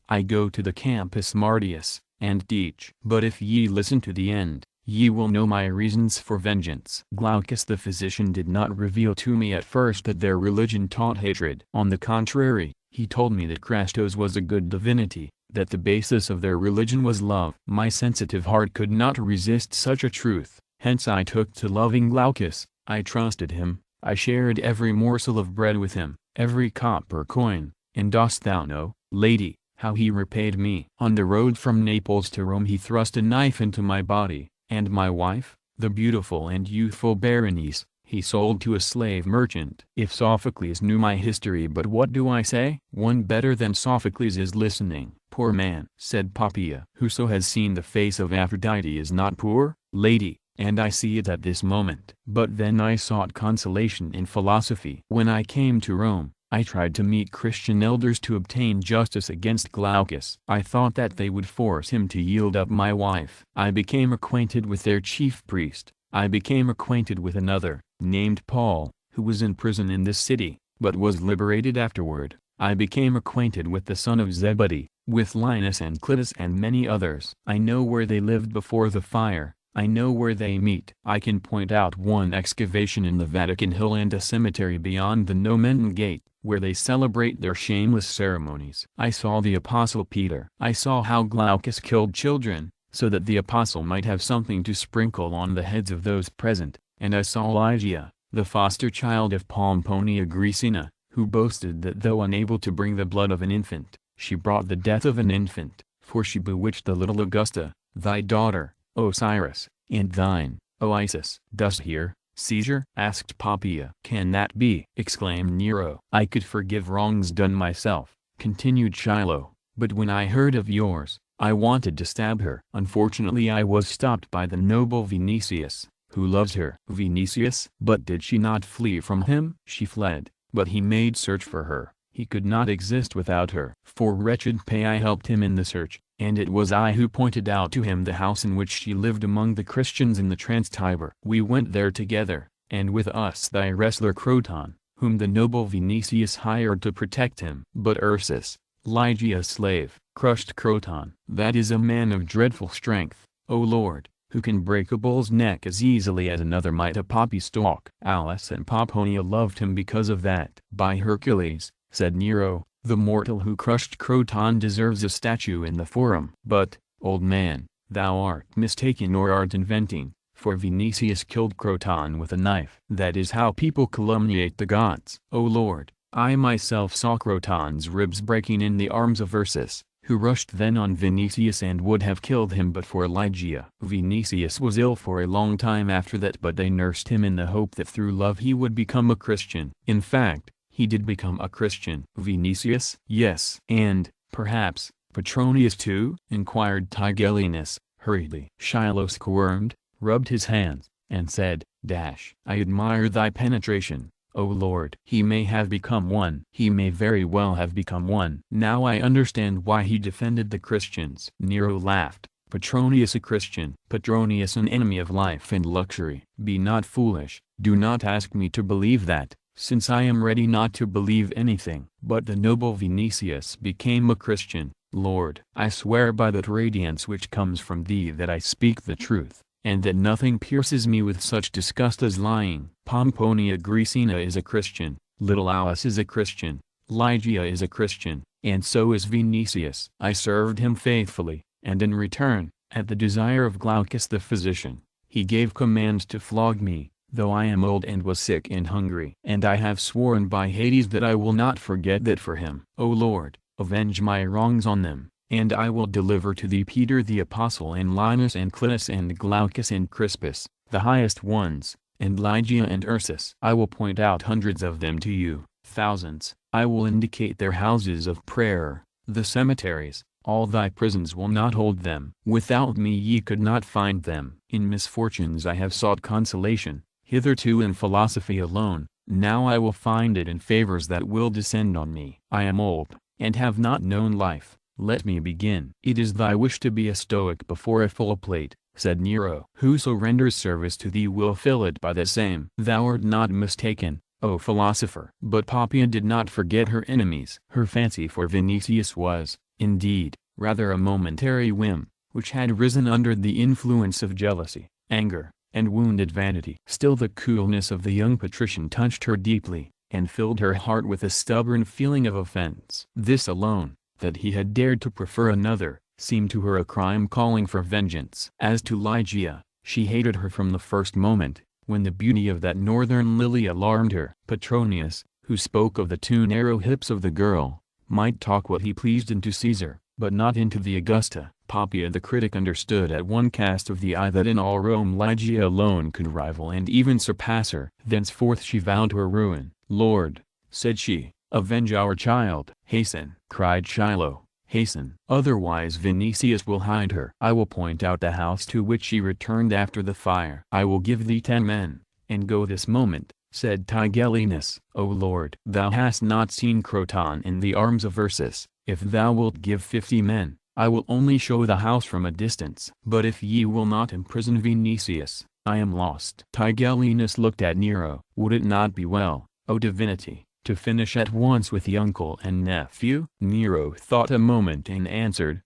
I go to the Campus Martius, and teach. But if ye listen to the end, ye will know my reasons for vengeance. Glaucus the physician did not reveal to me at first that their religion taught hatred. On the contrary, he told me that Christos was a good divinity, that the basis of their religion was love. My sensitive heart could not resist such a truth, hence I took to loving Glaucus. I trusted him, I shared every morsel of bread with him, every copper coin, and dost thou know, lady, how he repaid me? On the road from Naples to Rome he thrust a knife into my body, and my wife, the beautiful and youthful Berenice, he sold to a slave merchant. If Sophocles knew my history, but what do I say? One better than Sophocles is listening. Poor man, said Poppaea. Whoso has seen the face of Aphrodite is not poor, lady, and I see it at this moment. But then I sought consolation in philosophy. When I came to Rome, I tried to meet Christian elders to obtain justice against Glaucus. I thought that they would force him to yield up my wife. I became acquainted with their chief priest. I became acquainted with another, named Paul, who was in prison in this city, but was liberated afterward. I became acquainted with the son of Zebedee, with Linus and Clitus and many others. I know where they lived before the fire. I know where they meet. I can point out one excavation in the Vatican Hill and a cemetery beyond the Nomentan Gate, where they celebrate their shameless ceremonies. I saw the Apostle Peter. I saw how Glaucus killed children, so that the apostle might have something to sprinkle on the heads of those present, and I saw Ligia, the foster child of Pomponia Graecina, who boasted that though unable to bring the blood of an infant, she brought the death of an infant, for she bewitched the little Augusta, thy daughter, O Cyrus, and thine, O Isis. Dost hear, Caesar? Asked Poppaea. Can that be? Exclaimed Nero. I could forgive wrongs done myself, continued Shiloh, but when I heard of yours, I wanted to stab her. Unfortunately I was stopped by the noble Vinicius, who loves her. Vinicius? But did she not flee from him? She fled, but he made search for her. He could not exist without her. For wretched pay I helped him in the search, and it was I who pointed out to him the house in which she lived among the Christians in the Trans-Tiber. We went there together, and with us thy wrestler Croton, whom the noble Vinicius hired to protect him. But Ursus, Lygia's slave, crushed Croton. That is a man of dreadful strength, O Lord, who can break a bull's neck as easily as another might a poppy stalk. Alice and Pomponia loved him because of that. By Hercules, said Nero, "the mortal who crushed Croton deserves a statue in the Forum." "But, old man, thou art mistaken or art inventing, for Vinicius killed Croton with a knife." "That is how people calumniate the gods." "O Lord, I myself saw Croton's ribs breaking in the arms of Ursus, who rushed then on Vinicius and would have killed him but for Lygia." "Vinicius was ill for a long time after that, but they nursed him in the hope that through love he would become a Christian." "In fact, he did become a Christian." "Vinicius?" "Yes." "And, perhaps, Petronius too?" inquired Tigellinus, hurriedly. Shiloh squirmed, rubbed his hands, and said, "I admire thy penetration, O Lord." "He may have become one." "He may very well have become one." "Now I understand why he defended the Christians." Nero laughed. "Petronius a Christian, Petronius an enemy of life and luxury." "Be not foolish, do not ask me to believe that, since I am ready not to believe anything." "But the noble Vinicius became a Christian, Lord." "I swear by that radiance which comes from thee that I speak the truth, and that nothing pierces me with such disgust as lying." "Pomponia Graecina is a Christian, little Alice is a Christian, Ligia is a Christian, and so is Vinicius." "I served him faithfully, and in return, at the desire of Glaucus the physician, he gave command to flog me, though I am old and was sick and hungry. And I have sworn by Hades that I will not forget that for him. O Lord, avenge my wrongs on them, and I will deliver to thee Peter the Apostle and Linus and Clitus and Glaucus and Crispus, the highest ones, and Lygia and Ursus. I will point out hundreds of them to you, thousands. I will indicate their houses of prayer, the cemeteries. All thy prisons will not hold them. Without me ye could not find them. In misfortunes I have sought consolation, hitherto in philosophy alone, now I will find it in favors that will descend on me. I am old, and have not known life. Let me begin." "It is thy wish to be a Stoic before a full plate," said Nero. "Whoso renders service to thee will fill it by the same." "Thou art not mistaken, O philosopher." But Poppaea did not forget her enemies. Her fancy for Vinicius was, indeed, rather a momentary whim, which had risen under the influence of jealousy, anger, and wounded vanity. Still the coolness of the young patrician touched her deeply, and filled her heart with a stubborn feeling of offense. This alone, that he had dared to prefer another, seemed to her a crime calling for vengeance. As to Ligia, she hated her from the first moment, when the beauty of that northern lily alarmed her. Petronius, who spoke of the two narrow hips of the girl, might talk what he pleased into Caesar, but not into the Augusta. Poppaea the critic understood at one cast of the eye that in all Rome Ligia alone could rival and even surpass her. Thenceforth she vowed her ruin. "Lord," said she, "avenge our child." "Hasten," cried Shiloh, "hasten. Otherwise Vinicius will hide her." "I will point out the house to which she returned after the fire." "I will give thee 10 men, and go this moment," said Tigellinus. "O Lord, thou hast not seen Croton in the arms of Ursus. If thou wilt give 50 men, I will only show the house from a distance. But if ye will not imprison Vinicius, I am lost." Tigellinus looked at Nero. "Would it not be well, O divinity, to finish at once with the uncle and nephew?" Nero thought a moment and answered,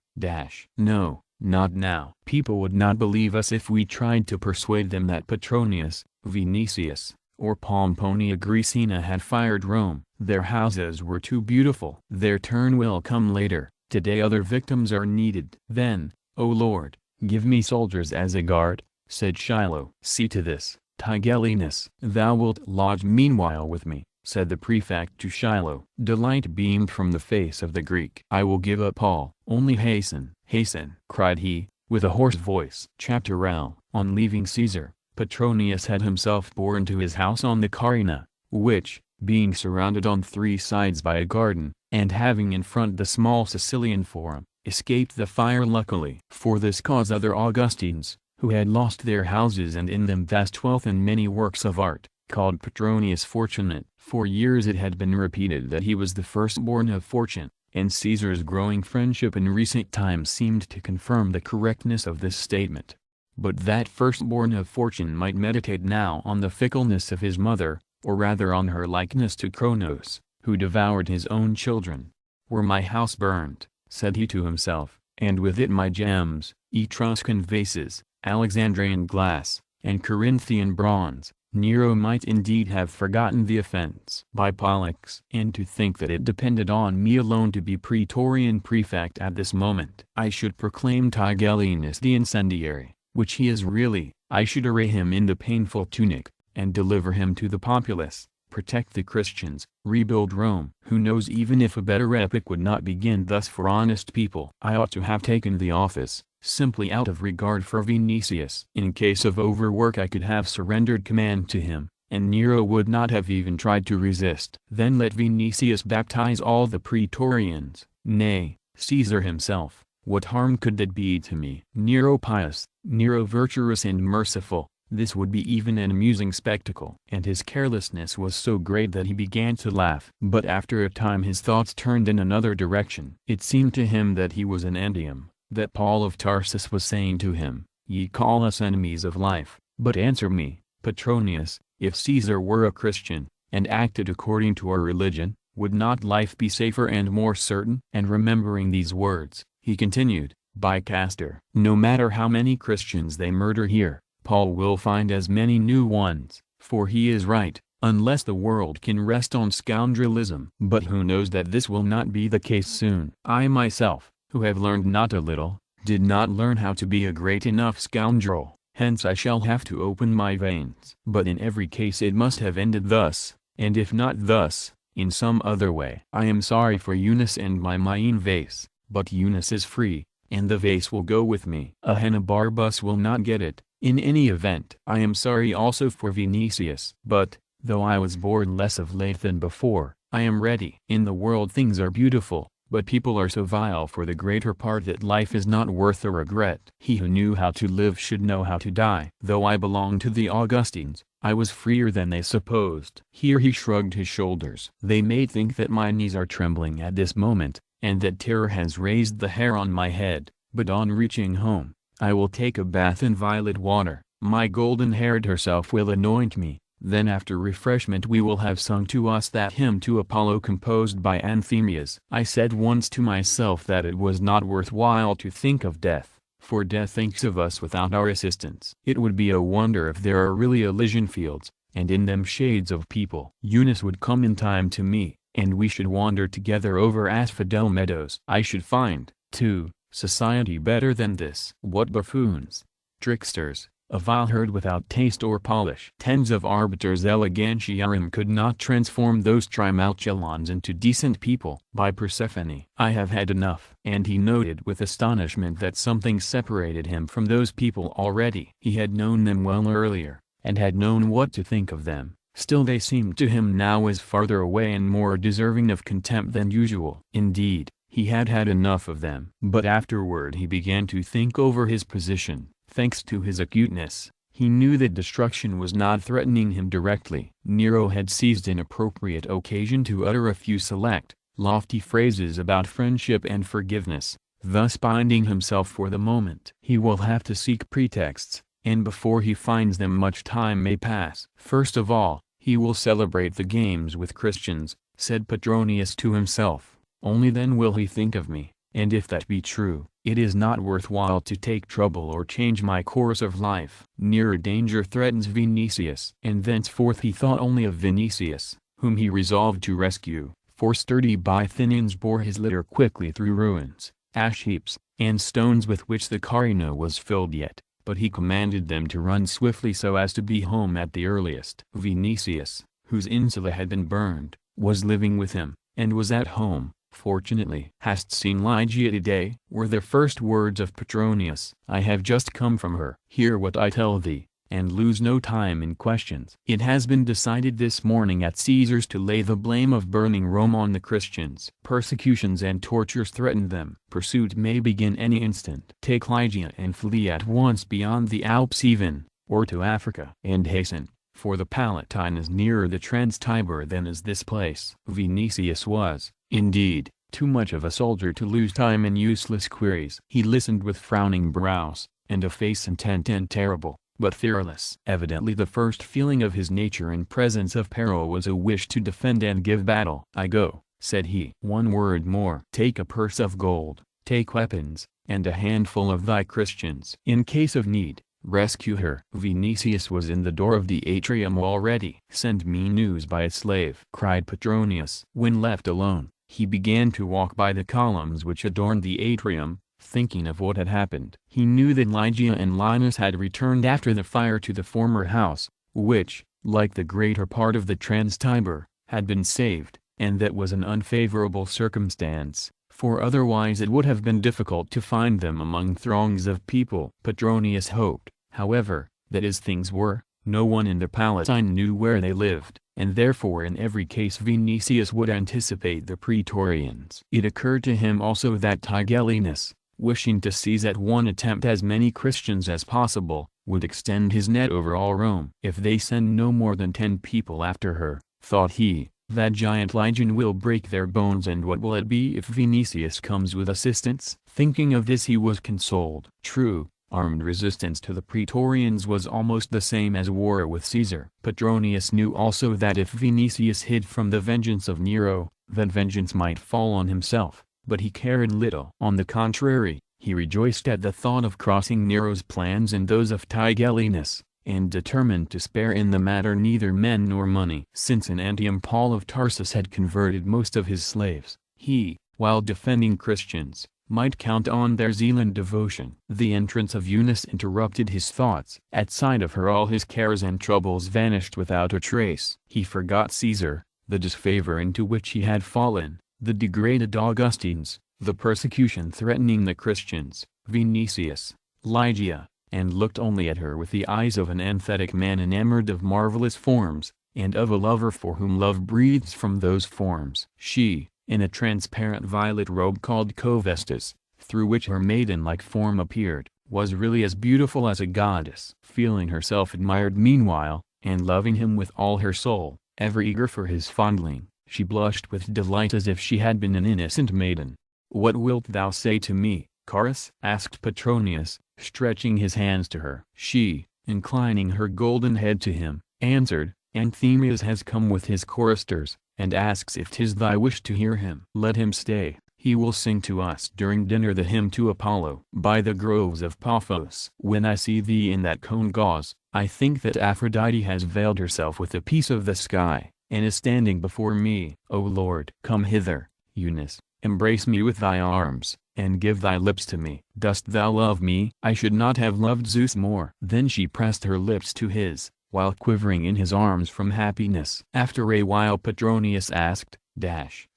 "No, not now. People would not believe us if we tried to persuade them that Petronius, Vinicius, or Pomponia Graecina had fired Rome. Their houses were too beautiful. Their turn will come later. Today other victims are needed." "Then, O Lord, give me soldiers as a guard," said Shiloh. "See to this, Tigellinus." "Thou wilt lodge meanwhile with me," said the prefect to Shiloh. Delight beamed from the face of the Greek. "I will give up all." "Only hasten, hasten," cried he, with a hoarse voice. Chapter L. On leaving Caesar, Petronius had himself borne to his house on the Carina, which, being surrounded on 3 sides by a garden, and having in front the small Sicilian Forum, escaped the fire luckily. For this cause other Augustines, who had lost their houses and in them vast wealth and many works of art, called Petronius fortunate. For years it had been repeated that he was the firstborn of fortune, and Caesar's growing friendship in recent times seemed to confirm the correctness of this statement. But that firstborn of fortune might meditate now on the fickleness of his mother, or rather on her likeness to Cronos, who devoured his own children. "Were my house burned," said he to himself, "and with it my gems, Etruscan vases, Alexandrian glass, and Corinthian bronze, Nero might indeed have forgotten the offense by Pollux, and to think that it depended on me alone to be praetorian prefect at this moment. I should proclaim Tigellinus the incendiary, which he is really. I should array him in the painful tunic, and deliver him to the populace, protect the Christians, rebuild Rome. Who knows, even if a better epoch would not begin thus for honest people. I ought to have taken the office, simply out of regard for Vinicius. In case of overwork I could have surrendered command to him, and Nero would not have even tried to resist. Then let Vinicius baptize all the praetorians, nay, Caesar himself. What harm could that be to me? Nero pious, Nero virtuous and merciful. This would be even an amusing spectacle. And his carelessness was so great that he began to laugh. But after a time his thoughts turned in another direction. It seemed to him that he was in Antium, that Paul of Tarsus was saying to him, "Ye call us enemies of life, but answer me, Petronius, if Caesar were a Christian, and acted according to our religion, would not life be safer and more certain?" And remembering these words, he continued, "By Castor, no matter how many Christians they murder here, Paul will find as many new ones, for he is right, unless the world can rest on scoundrelism. But who knows that this will not be the case soon? I myself, who have learned not a little, did not learn how to be a great enough scoundrel, hence I shall have to open my veins. But in every case it must have ended thus, and if not thus, in some other way. I am sorry for Eunice and my Maine vase, but Eunice is free, and the vase will go with me. Ahenobarbus will not get it. In any event, I am sorry also for Vinicius. But, though I was bored less of late than before, I am ready. In the world things are beautiful, but people are so vile for the greater part that life is not worth a regret. He who knew how to live should know how to die. Though I belong to the Augustines, I was freer than they supposed. Here he shrugged his shoulders. They may think that my knees are trembling at this moment, and that terror has raised the hair on my head, but on reaching home, I will take a bath in violet water. My golden-haired herself will anoint me. Then after refreshment we will have sung to us that hymn to Apollo composed by Anthemius. I said once to myself that it was not worth while to think of death, for death thinks of us without our assistance. It would be a wonder if there are really Elysian fields, and in them shades of people. Eunice would come in time to me, and we should wander together over asphodel meadows. I should find, too, society better than this. What buffoons, tricksters, a vile herd without taste or polish. Tens of arbiters elegantiarum could not transform those Trimalchilons into decent people. By Persephone, I have had enough. And he noted with astonishment that something separated him from those people already. He had known them well earlier, and had known what to think of them. Still they seemed to him now as farther away and more deserving of contempt than usual. Indeed, he had had enough of them. But afterward he began to think over his position. Thanks to his acuteness, he knew that destruction was not threatening him directly. Nero had seized an appropriate occasion to utter a few select, lofty phrases about friendship and forgiveness, thus binding himself for the moment. He will have to seek pretexts, and before he finds them much time may pass. First of all, he will celebrate the games with Christians, said Petronius to himself. Only then will he think of me, and if that be true, it is not worthwhile to take trouble or change my course of life. Nearer danger threatens Vinicius. And thenceforth he thought only of Vinicius, whom he resolved to rescue, for sturdy Bithynians bore his litter quickly through ruins, ash heaps, and stones with which the Carino was filled yet, but he commanded them to run swiftly so as to be home at the earliest. Vinicius, whose insula had been burned, was living with him, and was at home. Fortunately. Hast seen Lygia today? Were the first words of Petronius. I have just come from her. Hear what I tell thee, and lose no time in questions. It has been decided this morning at Caesar's to lay the blame of burning Rome on the Christians. Persecutions and tortures threaten them. Pursuit may begin any instant. Take Lygia and flee at once beyond the Alps even, or to Africa. And hasten, for the Palatine is nearer the Trans Tiber than is this place. Vinicius was, indeed, too much of a soldier to lose time in useless queries. He listened with frowning brows, and a face intent and terrible, but fearless. Evidently the first feeling of his nature in presence of peril was a wish to defend and give battle. I go, said he. One word more. Take a purse of gold, take weapons, and a handful of thy Christians. In case of need, rescue her." Vinicius was in the door of the atrium already. "Send me news by a slave," cried Petronius. When left alone, he began to walk by the columns which adorned the atrium, thinking of what had happened. He knew that Lygia and Linus had returned after the fire to the former house, which, like the greater part of the Trans-Tiber, had been saved, and that was an unfavorable circumstance, for otherwise it would have been difficult to find them among throngs of people. Petronius hoped, however, that as things were, no one in the Palatine knew where they lived, and therefore in every case Vinicius would anticipate the praetorians. It occurred to him also that Tigellinus, wishing to seize at one attempt as many Christians as possible, would extend his net over all Rome. "If they send no more than 10 people after her," thought he, "that giant legion will break their bones, and what will it be if Vinicius comes with assistance?" Thinking of this he was consoled. True, armed resistance to the praetorians was almost the same as war with Caesar. Petronius knew also that if Vinicius hid from the vengeance of Nero, that vengeance might fall on himself, but he cared little. On the contrary, he rejoiced at the thought of crossing Nero's plans and those of Tigellinus, and determined to spare in the matter neither men nor money. Since in Antium Paul of Tarsus had converted most of his slaves, he, while defending Christians, might count on their zeal and devotion. The entrance of Eunice interrupted his thoughts. At sight of her all his cares and troubles vanished without a trace. He forgot Caesar, the disfavor into which he had fallen, the degraded Augustines, the persecution threatening the Christians, Vinicius, Lygia, and looked only at her with the eyes of an aesthetic man enamored of marvelous forms, and of a lover for whom love breathes from those forms. She, in a transparent violet robe called Quo Vadis, through which her maiden-like form appeared, was really as beautiful as a goddess. Feeling herself admired meanwhile, and loving him with all her soul, ever eager for his fondling, she blushed with delight as if she had been an innocent maiden. "What wilt thou say to me, Carus?" asked Petronius, stretching his hands to her. She, inclining her golden head to him, answered, "Anthemius has come with his choristers, and asks if 'tis thy wish to hear him." "Let him stay, he will sing to us during dinner the hymn to Apollo." "By the groves of Paphos, when I see thee in that cone gauze, I think that Aphrodite has veiled herself with the peace of the sky, and is standing before me." "O Lord, come hither, Eunice, embrace me with thy arms, and give thy lips to me." "Dost thou love me?" "I should not have loved Zeus more." Then she pressed her lips to his, while quivering in his arms from happiness. After a while Petronius asked,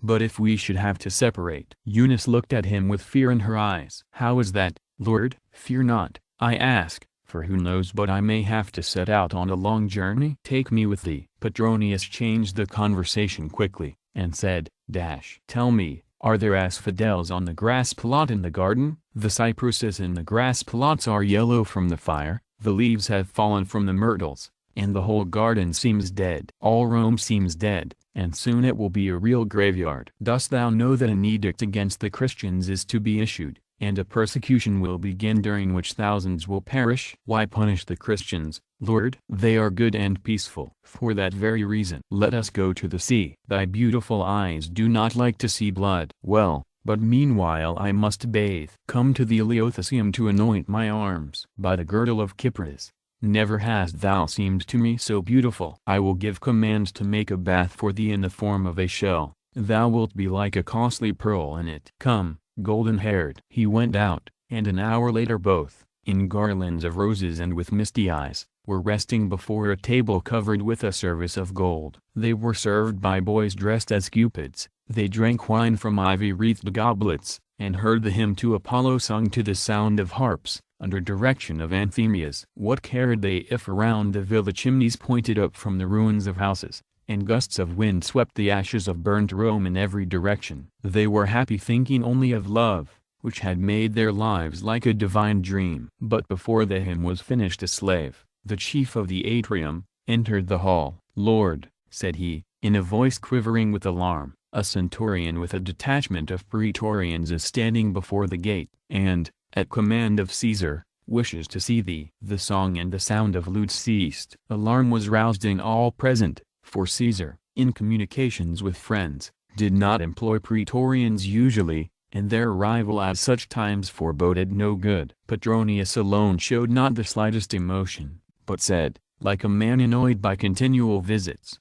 "But if we should have to separate?" Eunice looked at him with fear in her eyes. "How is that, Lord?" "Fear not, I ask, for who knows but I may have to set out on a long journey?" "Take me with thee." Petronius changed the conversation quickly, and said, "Tell me, are there asphodels on the grass plot in the garden?" "The cypresses in the grass plots are yellow from the fire, the leaves have fallen from the myrtles, and the whole garden seems dead." "All Rome seems dead, and soon it will be a real graveyard." "Dost thou know that an edict against the Christians is to be issued, and a persecution will begin during which thousands will perish?" "Why punish the Christians, Lord? They are good and peaceful." "For that very reason." "Let us go to the sea." "Thy beautiful eyes do not like to see blood." "Well, but meanwhile I must bathe." "Come to the Eleotheseum to anoint my arms." "By the girdle of Cypris, never hast thou seemed to me so beautiful." "I will give command to make a bath for thee in the form of a shell, thou wilt be like a costly pearl in it." "Come, golden-haired." He went out, and an hour later both, in garlands of roses and with misty eyes, were resting before a table covered with a service of gold. They were served by boys dressed as cupids. They drank wine from ivy-wreathed goblets, and heard the hymn to Apollo sung to the sound of harps, under direction of Anthemius. What cared they if around the villa chimneys pointed up from the ruins of houses, and gusts of wind swept the ashes of burnt Rome in every direction? They were happy thinking only of love, which had made their lives like a divine dream. But before the hymn was finished a slave, the chief of the atrium, entered the hall. "Lord," said he, in a voice quivering with alarm, "a centurion with a detachment of praetorians is standing before the gate, and, at command of Caesar, wishes to see thee." The song and the sound of lutes ceased. Alarm was roused in all present, for Caesar, in communications with friends, did not employ praetorians usually, and their arrival at such times foreboded no good. Petronius alone showed not the slightest emotion, but said, like a man annoyed by continual visits,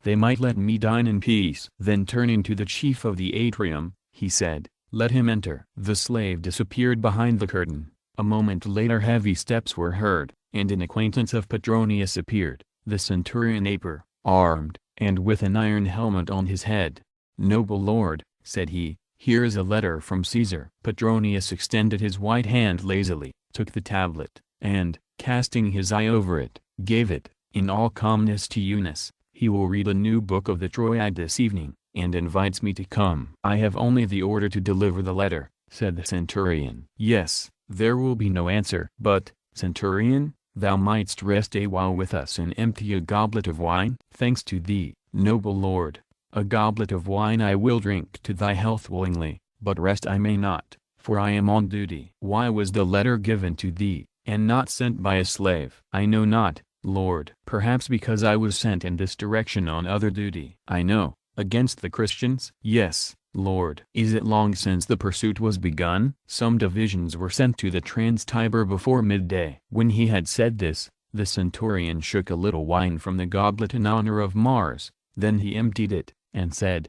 "They might let me dine in peace." Then turning to the chief of the atrium, he said, "Let him enter." The slave disappeared behind the curtain. A moment later heavy steps were heard, and an acquaintance of Petronius appeared, the centurion Aper, armed, and with an iron helmet on his head. "Noble lord," said he, "here is a letter from Caesar." Petronius extended his white hand lazily, took the tablet, and, casting his eye over it, gave it, in all calmness, to Eunice. "He will read a new book of the Troad this evening, and invites me to come." "I have only the order to deliver the letter," said the centurion. "Yes, there will be no answer." "But, centurion, thou mightst rest a while with us and empty a goblet of wine?" "Thanks to thee, noble lord, a goblet of wine I will drink to thy health willingly, but rest I may not, for I am on duty." "Why was the letter given to thee, and not sent by a slave?" "I know not, lord." "Perhaps because I was sent in this direction on other duty." "I know, against the Christians?" "Yes, lord." "Is it long since the pursuit was begun?" "Some divisions were sent to the Trans-Tiber before midday." When he had said this, the centurion shook a little wine from the goblet in honor of Mars, then he emptied it, and said,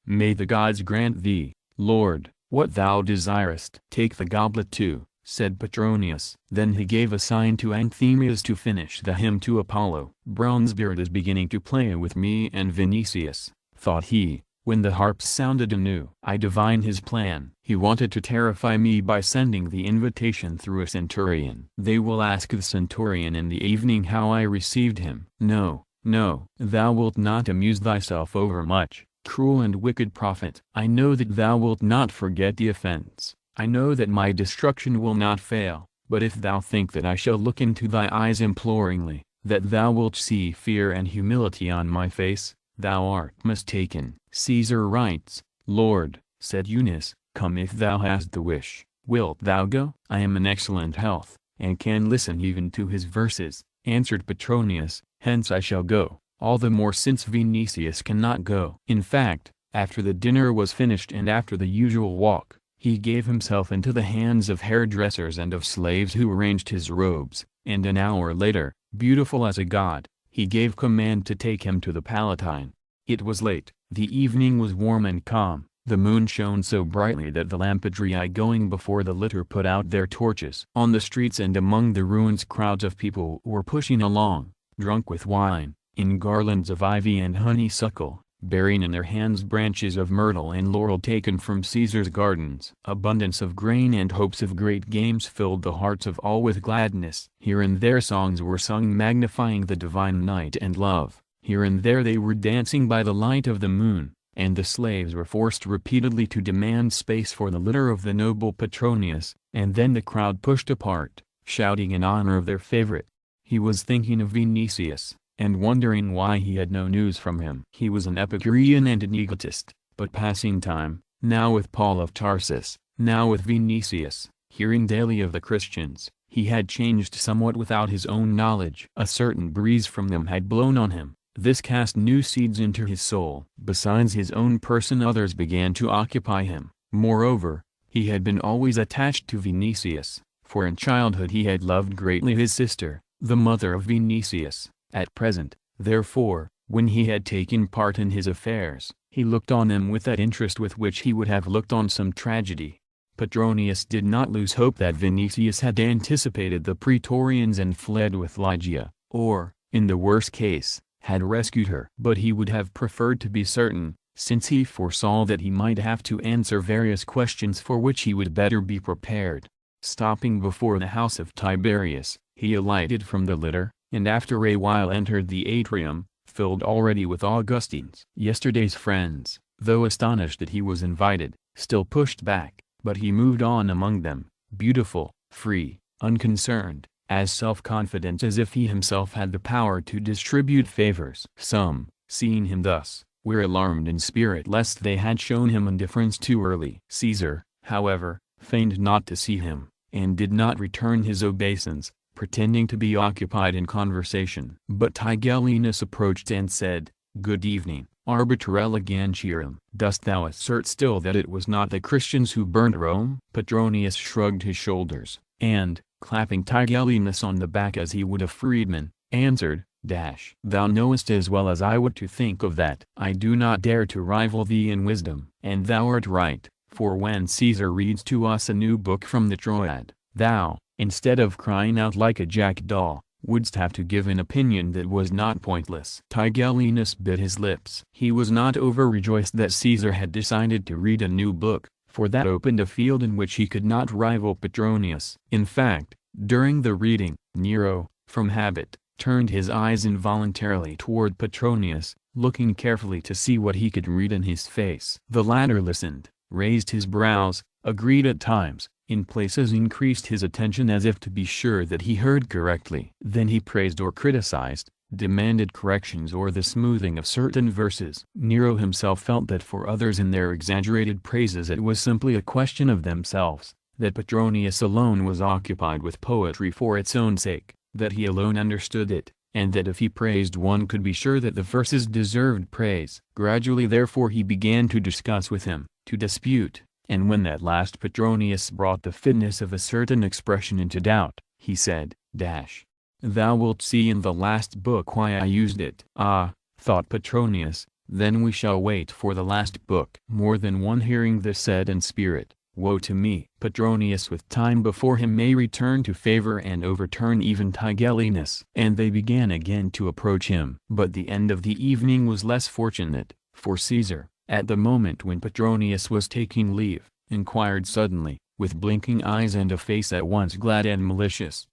"May the gods grant thee, lord, what thou desirest." "Take the goblet too," said Petronius. Then he gave a sign to Anthemius to finish the hymn to Apollo. "Bronzebeard is beginning to play with me and Vinicius," thought he, when the harps sounded anew. "I divine his plan. He wanted to terrify me by sending the invitation through a centurion. They will ask the centurion in the evening how I received him. No, no, thou wilt not amuse thyself overmuch, cruel and wicked prophet. I know that thou wilt not forget the offense. I know that my destruction will not fail, but if thou think that I shall look into thy eyes imploringly, that thou wilt see fear and humility on my face, thou art mistaken." "Caesar writes, lord," said Eunice, "come if thou hast the wish." "Wilt thou go?" "I am in excellent health, and can listen even to his verses," answered Petronius. "Hence I shall go, all the more since Vinicius cannot go." In fact, after the dinner was finished and after the usual walk, he gave himself into the hands of hairdressers and of slaves who arranged his robes, and an hour later, beautiful as a god, he gave command to take him to the Palatine. It was late, the evening was warm and calm, the moon shone so brightly that the lampadrii going before the litter put out their torches. On the streets and among the ruins crowds of people were pushing along, drunk with wine, in garlands of ivy and honeysuckle, bearing in their hands branches of myrtle and laurel taken from Caesar's gardens. Abundance of grain and hopes of great games filled the hearts of all with gladness. Here and there songs were sung magnifying the divine night and love. Here and there they were dancing by the light of the moon, and the slaves were forced repeatedly to demand space for the litter of the noble Petronius, and then the crowd pushed apart, shouting in honor of their favorite. He was thinking of Vinicius, and wondering why he had no news from him. He was an Epicurean and an egotist, but passing time, now with Paul of Tarsus, now with Vinicius, hearing daily of the Christians, he had changed somewhat without his own knowledge. A certain breeze from them had blown on him. This cast new seeds into his soul. Besides his own person others began to occupy him. Moreover, he had been always attached to Vinicius, for in childhood he had loved greatly his sister, the mother of Vinicius. At present, therefore, when he had taken part in his affairs, he looked on them with that interest with which he would have looked on some tragedy. Petronius did not lose hope that Vinicius had anticipated the praetorians and fled with Lygia, or, in the worst case, had rescued her. But he would have preferred to be certain, since he foresaw that he might have to answer various questions for which he would better be prepared. Stopping before the house of Tiberius, he alighted from the litter, and after a while entered the atrium, filled already with Augustines. Yesterday's friends, though astonished that he was invited, still pushed back, but he moved on among them, beautiful, free, unconcerned, as self-confident as if he himself had the power to distribute favors. Some, seeing him thus, were alarmed in spirit lest they had shown him indifference too early. Caesar, however, feigned not to see him, and did not return his obeisance, pretending to be occupied in conversation. But Tigellinus approached and said, "Good evening, arbiter elegantiarum. Dost thou assert still that it was not the Christians who burned Rome? Petronius shrugged his shoulders, and, clapping Tigellinus on the back as he would a freedman, answered, Thou knowest as well as I what to think of that. I do not dare to rival thee in wisdom. And thou art right, for when Caesar reads to us a new book from the Troad, thou, instead of crying out like a jackdaw, wouldst have to give an opinion that was not pointless. Tigellinus bit his lips. He was not over-rejoiced that Caesar had decided to read a new book, for that opened a field in which he could not rival Petronius. In fact, during the reading, Nero, from habit, turned his eyes involuntarily toward Petronius, looking carefully to see what he could read in his face. The latter listened, raised his brows, agreed at times, in places increased his attention as if to be sure that he heard correctly. Then he praised or criticized, demanded corrections or the smoothing of certain verses. Nero himself felt that for others in their exaggerated praises it was simply a question of themselves, that Petronius alone was occupied with poetry for its own sake, that he alone understood it, and that if he praised one could be sure that the verses deserved praise. Gradually therefore he began to discuss with him, to dispute, and when at last Petronius brought the fitness of a certain expression into doubt, he said, Thou wilt see in the last book why I used it. Ah, thought Petronius, then we shall wait for the last book. More than one hearing this said in spirit, Woe to me! Petronius with time before him may return to favor and overturn even Tigellinus. And they began again to approach him. But the end of the evening was less fortunate, for Caesar, at the moment when Petronius was taking leave, inquired suddenly, with blinking eyes and a face at once glad and malicious,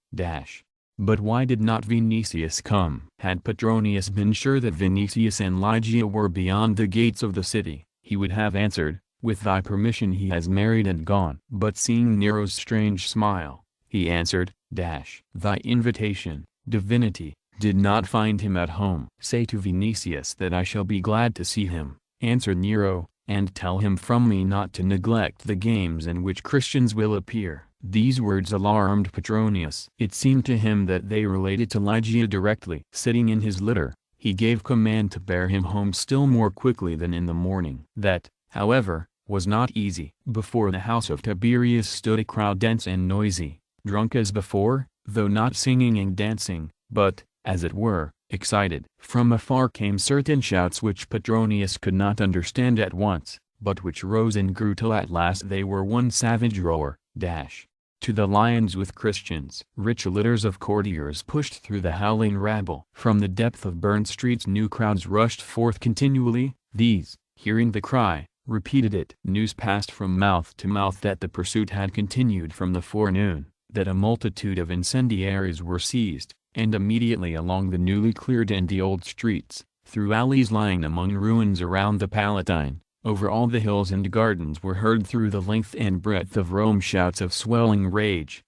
But why did not Vinicius come? Had Petronius been sure that Vinicius and Lygia were beyond the gates of the city, he would have answered, With thy permission he has married and gone. But seeing Nero's strange smile, he answered, Thy invitation, divinity, did not find him at home. Say to Vinicius that I shall be glad to see him, answered Nero, and tell him from me not to neglect the games in which Christians will appear. These words alarmed Petronius. It seemed to him that they related to Lygia directly. Sitting in his litter, he gave command to bear him home still more quickly than in the morning. That, however, was not easy. Before the house of Tiberius stood a crowd dense and noisy, drunk as before, though not singing and dancing, but, as it were, excited. From afar came certain shouts which Petronius could not understand at once, but which rose and grew till at last they were one savage roar, To the lions with Christians. Rich litters of courtiers pushed through the howling rabble. From the depth of burned streets new crowds rushed forth continually. These, hearing the cry, repeated it. News passed from mouth to mouth that the pursuit had continued from the forenoon, that a multitude of incendiaries were seized, and immediately along the newly cleared and the old streets, through alleys lying among ruins around the Palatine, over all the hills and gardens were heard through the length and breadth of Rome shouts of swelling rage,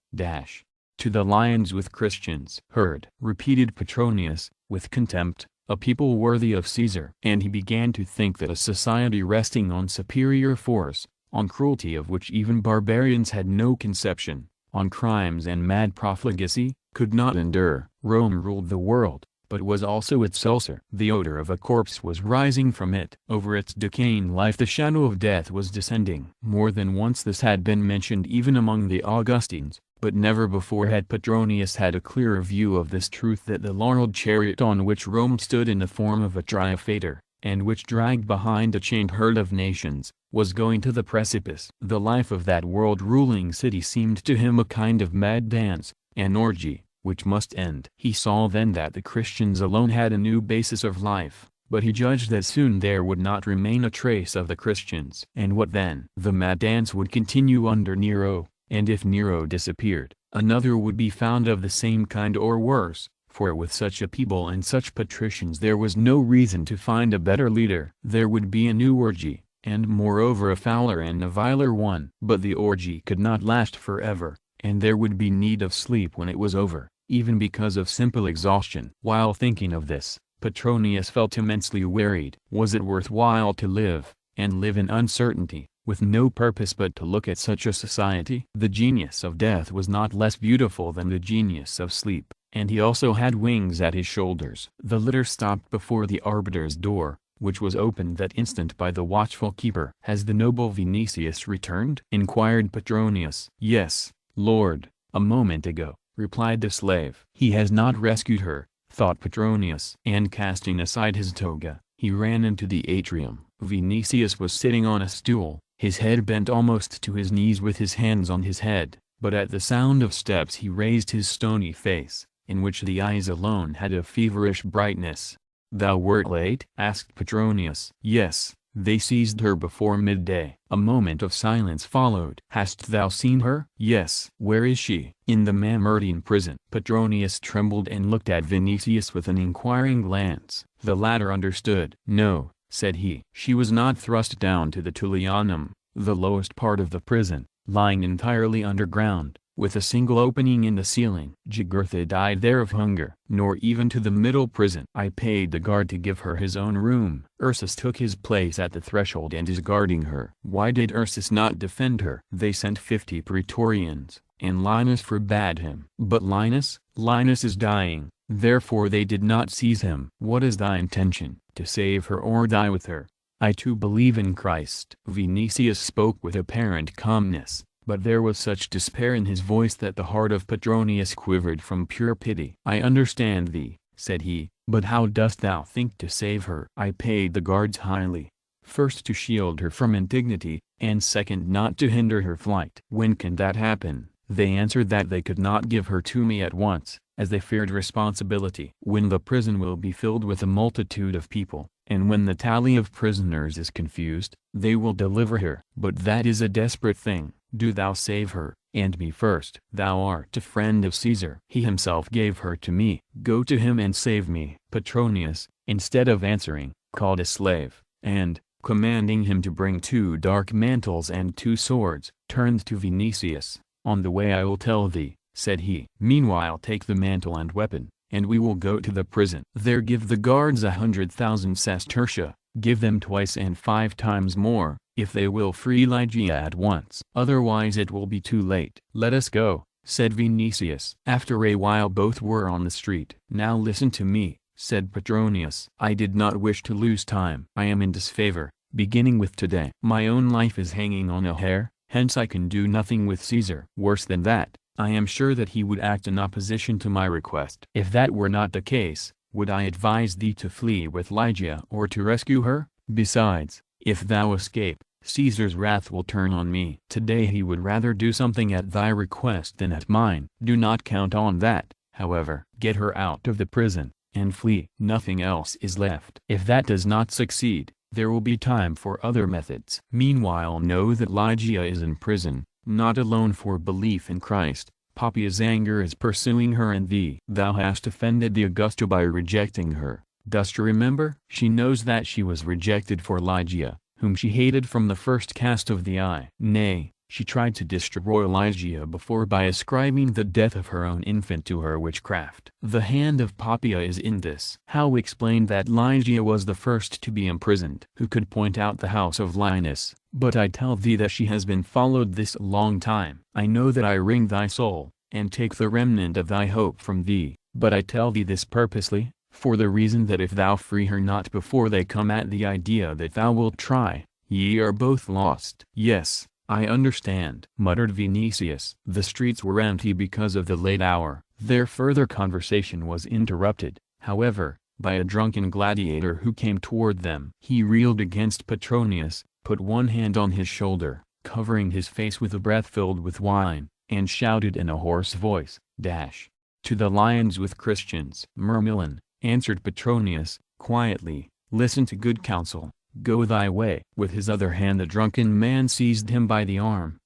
To the lions with Christians. Heard, repeated Petronius, with contempt, a people worthy of Caesar. And he began to think that a society resting on superior force, on cruelty of which even barbarians had no conception, on crimes and mad profligacy, could not endure. Rome ruled the world, but was also its ulcer. The odor of a corpse was rising from it. Over its decaying life the shadow of death was descending. More than once this had been mentioned even among the Augustines, but never before had Petronius had a clearer view of this truth, that the laureled chariot on which Rome stood in the form of a triumphator, and which dragged behind a chained herd of nations, was going to the precipice. The life of that world-ruling city seemed to him a kind of mad dance, an orgy, which must end. He saw then that the Christians alone had a new basis of life, but he judged that soon there would not remain a trace of the Christians. And what then? The mad dance would continue under Nero, and if Nero disappeared, another would be found of the same kind or worse, for with such a people and such patricians there was no reason to find a better leader. There would be a new orgy, and moreover a fouler and a viler one. But the orgy could not last forever, and there would be need of sleep when it was over, even because of simple exhaustion. While thinking of this, Petronius felt immensely wearied. Was it worth while to live, and live in uncertainty, with no purpose but to look at such a society? The genius of death was not less beautiful than the genius of sleep, and he also had wings at his shoulders. The litter stopped before the arbiter's door, which was opened that instant by the watchful keeper. "Has the noble Vinicius returned?" inquired Petronius. "Yes, Lord, a moment ago," replied the slave. "He has not rescued her," thought Petronius. And casting aside his toga, he ran into the atrium. Vinicius was sitting on a stool, his head bent almost to his knees with his hands on his head, but at the sound of steps he raised his stony face, in which the eyes alone had a feverish brightness. "Thou wert late?" asked Petronius. "Yes, they seized her before midday." A moment of silence followed. "Hast thou seen her?" "Yes." "Where is she?" "In the Mamertine prison." Petronius trembled and looked at Vinicius with an inquiring glance. The latter understood. "No," said he. "She was not thrust down to the Tullianum, the lowest part of the prison, lying entirely underground, with a single opening in the ceiling. Jugurtha died there of hunger. Nor even to the middle prison. I paid the guard to give her his own room. Ursus took his place at the threshold and is guarding her." "Why did Ursus not defend her?" "They sent 50 praetorians, and Linus forbade him." "But Linus is dying, therefore they did not seize him." "What is thy intention?" "To save her or die with her. I too believe in Christ." Vinicius spoke with apparent calmness, but there was such despair in his voice that the heart of Petronius quivered from pure pity. "I understand thee," said he, "but how dost thou think to save her?" "I paid the guards highly, first to shield her from indignity, and second not to hinder her flight." "When can that happen?" "They answered that they could not give her to me at once, as they feared responsibility." "When the prison will be filled with a multitude of people, and when the tally of prisoners is confused, they will deliver her." "But that is a desperate thing. Do thou save her, and me first." "Thou art a friend of Caesar. He himself gave her to me. Go to him and save me." Petronius, instead of answering, called a slave, and, commanding him to bring 2 dark mantles and 2 swords, turned to Vinicius. "On the way I will tell thee," said he. "Meanwhile take the mantle and weapon, and we will go to the prison. There give the guards 100,000 sestertia, give them twice and 5 times more, if they will free Lygia at once. Otherwise it will be too late." "Let us go," said Vinicius. After a while both were on the street. "Now listen to me," said Petronius. "I did not wish to lose time. I am in disfavor, beginning with today. My own life is hanging on a hair, hence I can do nothing with Caesar. Worse than that, I am sure that he would act in opposition to my request. If that were not the case, would I advise thee to flee with Lygia or to rescue her? Besides, if thou escape, Caesar's wrath will turn on me. Today he would rather do something at thy request than at mine. Do not count on that, however. Get her out of the prison, and flee. Nothing else is left. If that does not succeed, there will be time for other methods. Meanwhile know that Lygia is in prison, not alone for belief in Christ. Poppia's anger is pursuing her and thee. Thou hast offended the Augusta by rejecting her. Dost remember? She knows that she was rejected for Lygia, whom she hated from the first cast of the eye. Nay, she tried to destroy Lygia before by ascribing the death of her own infant to her witchcraft. The hand of Poppia is in this. How explain that Lygia was the first to be imprisoned? Who could point out the house of Linus? But I tell thee that she has been followed this long time. I know that I wring thy soul, and take the remnant of thy hope from thee, but I tell thee this purposely, for the reason that if thou free her not before they come at the idea that thou wilt try, ye are both lost. Yes, I understand, muttered Vinicius. The streets were empty because of the late hour. Their further conversation was interrupted, however, by a drunken gladiator who came toward them. He reeled against Petronius, put one hand on his shoulder, covering his face with a breath filled with wine, and shouted in a hoarse voice, "To the lions with Christians!" "Murmillan," answered Petronius, quietly, "listen to good counsel, go thy way." With his other hand the drunken man seized him by the arm,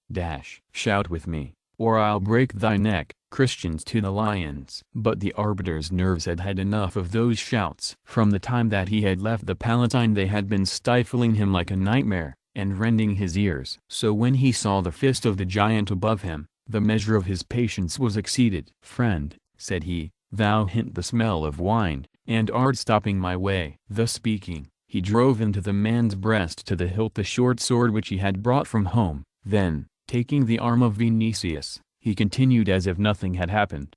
"Shout with me, or I'll break thy neck." "Christians to the lions!" But the arbiter's nerves had had enough of those shouts. From the time that he had left the Palatine they had been stifling him like a nightmare, and rending his ears. So when he saw the fist of the giant above him, the measure of his patience was exceeded. "Friend," said he, "thou hint the smell of wine, and art stopping my way." Thus speaking, he drove into the man's breast to the hilt the short sword which he had brought from home. Then, taking the arm of Vinicius, he continued as if nothing had happened.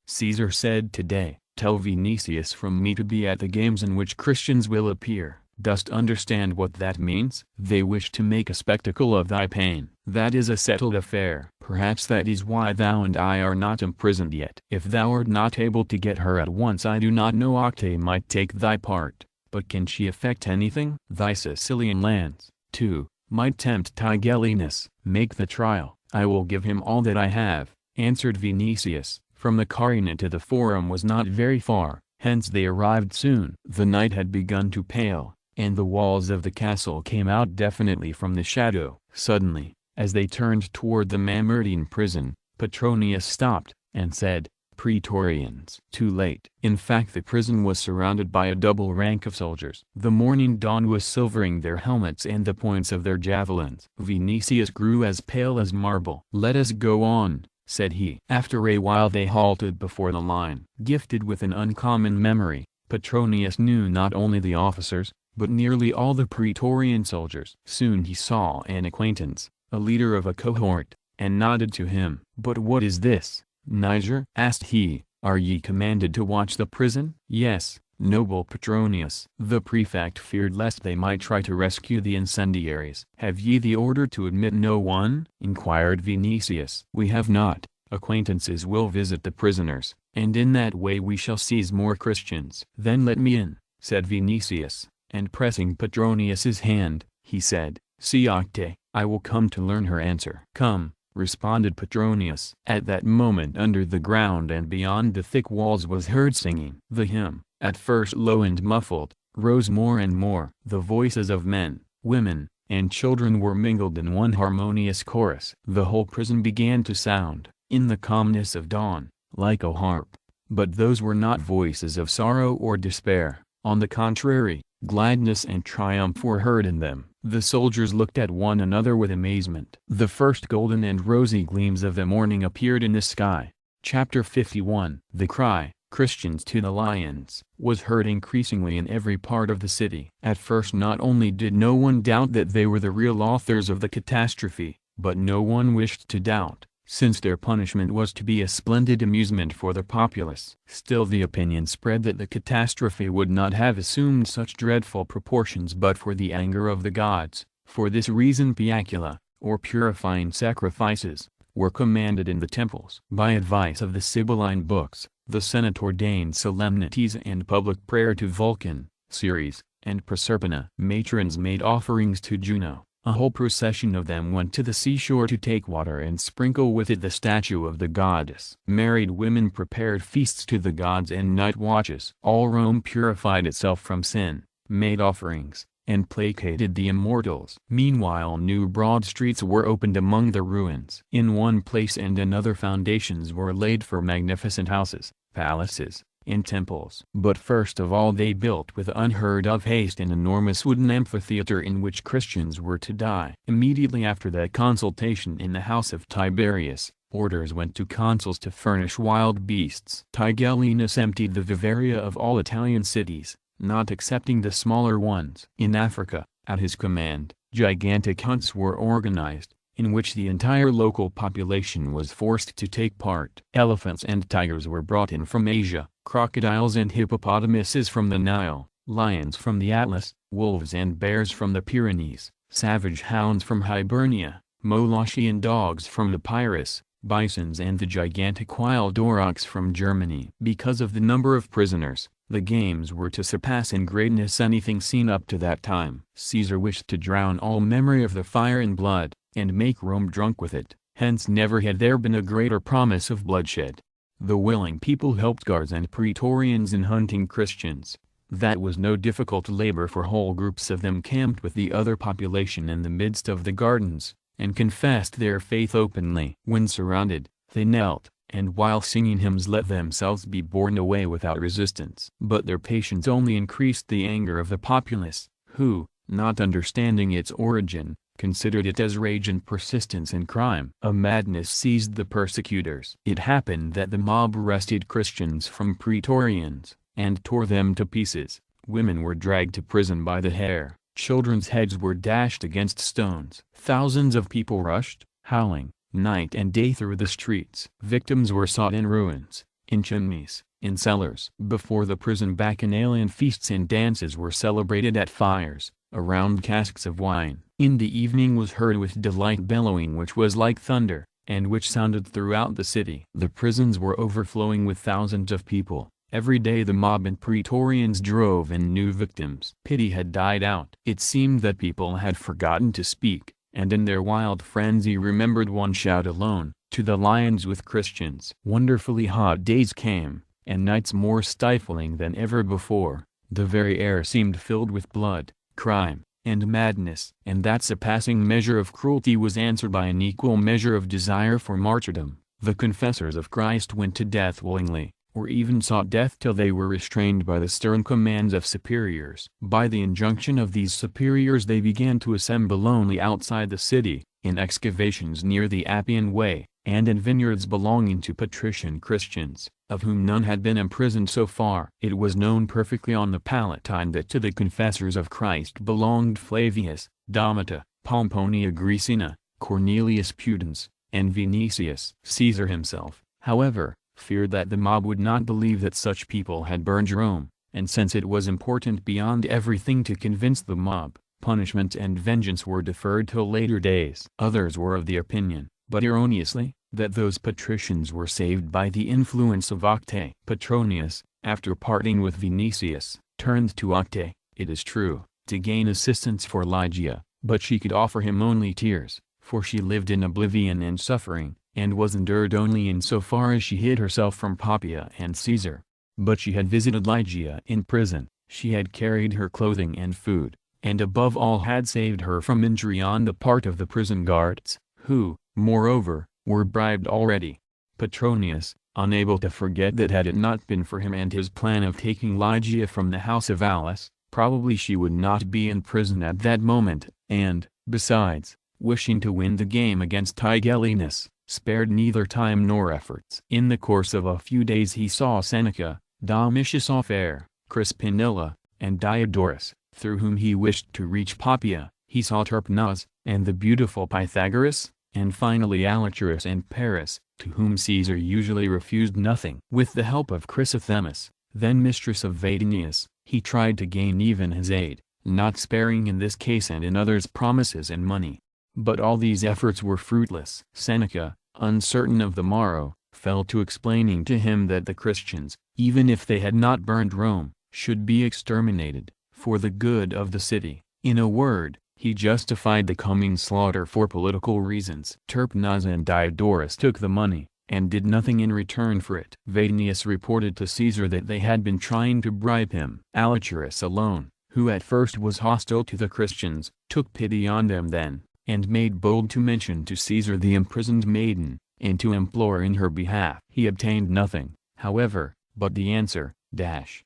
"Caesar said today, Tell Vinicius from me to be at the games in which Christians will appear. Dost understand what that means? They wish to make a spectacle of thy pain. That is a settled affair. Perhaps that is why thou and I are not imprisoned yet. If thou art not able to get her at once, I do not know. Octave might take thy part, but can she effect anything? Thy Sicilian lands, too, might tempt Tigellinus. Make the trial. I will give him all that I have, answered Vinicius. From the Carina to the Forum was not very far, hence they arrived soon. The night had begun to pale, and the walls of the castle came out definitely from the shadow. Suddenly, as they turned toward the Mamertine prison, Petronius stopped, and said, "Praetorians." Too late. In fact, the prison was surrounded by a double rank of soldiers. The morning dawn was silvering their helmets and the points of their javelins. Vinicius grew as pale as marble. "Let us go on," said he. After a while they halted before the line. Gifted with an uncommon memory, Petronius knew not only the officers, but nearly all the Praetorian soldiers. Soon he saw an acquaintance, a leader of a cohort, and nodded to him. "But what is this, Niger?" asked he. "Are ye commanded to watch the prison?" "Yes, noble Petronius." The prefect feared lest they might try to rescue the incendiaries. "Have ye the order to admit no one?" inquired Vinicius. "We have not. Acquaintances will visit the prisoners, and in that way we shall seize more Christians." "Then let me in," said Vinicius, and pressing Petronius's hand, he said, "See Octave, I will come to learn her answer." "Come," responded Petronius. At that moment under the ground and beyond the thick walls was heard singing. The hymn, at first low and muffled, rose more and more. The voices of men, women, and children were mingled in one harmonious chorus. The whole prison began to sound, in the calmness of dawn, like a harp. But those were not voices of sorrow or despair. On the contrary, gladness and triumph were heard in them. The soldiers looked at one another with amazement. The first golden and rosy gleams of the morning appeared in the sky. Chapter 51. The cry, "Christians to the lions," was heard increasingly in every part of the city. At first not only did no one doubt that they were the real authors of the catastrophe, but no one wished to doubt, since their punishment was to be a splendid amusement for the populace. Still the opinion spread that the catastrophe would not have assumed such dreadful proportions but for the anger of the gods. For this reason piacula, or purifying sacrifices, were commanded in the temples. By advice of the Sibylline books, the Senate ordained solemnities and public prayer to Vulcan, Ceres, and Proserpina. Matrons made offerings to Juno. A whole procession of them went to the seashore to take water and sprinkle with it the statue of the goddess. Married women prepared feasts to the gods and night watches. All Rome purified itself from sin, made offerings, and placated the immortals. Meanwhile new broad streets were opened among the ruins. In one place and another foundations were laid for magnificent houses, palaces, and temples. But first of all they built with unheard of haste an enormous wooden amphitheater in which Christians were to die. Immediately after that consultation in the house of Tiberius, orders went to consuls to furnish wild beasts. Tigellinus emptied the vivaria of all Italian cities, not excepting the smaller ones. In Africa, at his command, gigantic hunts were organized, in which the entire local population was forced to take part. Elephants and tigers were brought in from Asia, crocodiles and hippopotamuses from the Nile, lions from the Atlas, wolves and bears from the Pyrenees, savage hounds from Hibernia, Molossian dogs from the Piraeus, bisons and the gigantic wild aurochs from Germany. Because of the number of prisoners, the games were to surpass in greatness anything seen up to that time. Caesar wished to drown all memory of the fire in blood, and make Rome drunk with it. Hence never had there been a greater promise of bloodshed. The willing people helped guards and praetorians in hunting Christians. That was no difficult labor, for whole groups of them camped with the other population in the midst of the gardens, and confessed their faith openly. When surrounded, they knelt, and while singing hymns let themselves be borne away without resistance. But their patience only increased the anger of the populace, who, not understanding its origin, considered it as rage and persistence in crime. A madness seized the persecutors. It happened that the mob wrested Christians from praetorians, and tore them to pieces. Women were dragged to prison by the hair. Children's heads were dashed against stones. Thousands of people rushed, howling, night and day through the streets. Victims were sought in ruins, in chimneys, in cellars. Before the prison bacchanalian feasts and dances were celebrated at fires, around casks of wine. In the evening was heard with delight bellowing which was like thunder, and which sounded throughout the city. The prisons were overflowing with thousands of people. Every day the mob and praetorians drove in new victims. Pity had died out. It seemed that people had forgotten to speak, and in their wild frenzy remembered one shout alone, "To the lions with Christians!" Wonderfully hot days came, and nights more stifling than ever before. The very air seemed filled with blood, crime, and madness. And that surpassing measure of cruelty was answered by an equal measure of desire for martyrdom. The confessors of Christ went to death willingly, or even sought death till they were restrained by the stern commands of superiors. By the injunction of these superiors they began to assemble only outside the city, in excavations near the Appian Way, and in vineyards belonging to patrician Christians, of whom none had been imprisoned so far. It was known perfectly on the Palatine that to the confessors of Christ belonged Flavius, Domita, Pomponia Graecina, Cornelius Pudens, and Vinicius. Caesar himself, however, feared that the mob would not believe that such people had burned Rome, and since it was important beyond everything to convince the mob, punishment and vengeance were deferred till later days. Others were of the opinion, but erroneously, that those patricians were saved by the influence of Octe. Petronius, after parting with Vinicius, turned to Octe, it is true, to gain assistance for Lygia, but she could offer him only tears, for she lived in oblivion and suffering, and was endured only in so far as she hid herself from Poppaea and Caesar. But she had visited Lygia in prison, she had carried her clothing and food, and above all had saved her from injury on the part of the prison guards, who, moreover, were bribed already. Petronius, unable to forget that had it not been for him and his plan of taking Lygia from the house of Aulus, probably she would not be in prison at that moment, and, besides, wishing to win the game against Tigellinus, spared neither time nor efforts. In the course of a few days he saw Seneca, Domitius Offair, Crispinilla, and Diodorus, through whom he wished to reach Poppaea. He saw Terpnos, and the beautiful Pythagoras, and finally Aliturus and Paris, to whom Caesar usually refused nothing. With the help of Chrysothemis, then mistress of Vadinius, he tried to gain even his aid, not sparing in this case and in others promises and money. But all these efforts were fruitless. Seneca, uncertain of the morrow, fell to explaining to him that the Christians, even if they had not burned Rome, should be exterminated, for the good of the city. In a word, he justified the coming slaughter for political reasons. Terpnos and Diodorus took the money, and did nothing in return for it. Vadinius reported to Caesar that they had been trying to bribe him. Aliturus alone, who at first was hostile to the Christians, took pity on them then, and made bold to mention to Caesar the imprisoned maiden, and to implore in her behalf. He obtained nothing, however, but the answer,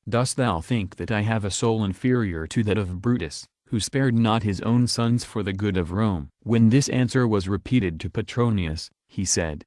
"Dost thou think that I have a soul inferior to that of Brutus, who spared not his own sons for the good of Rome?" When this answer was repeated to Petronius, he said,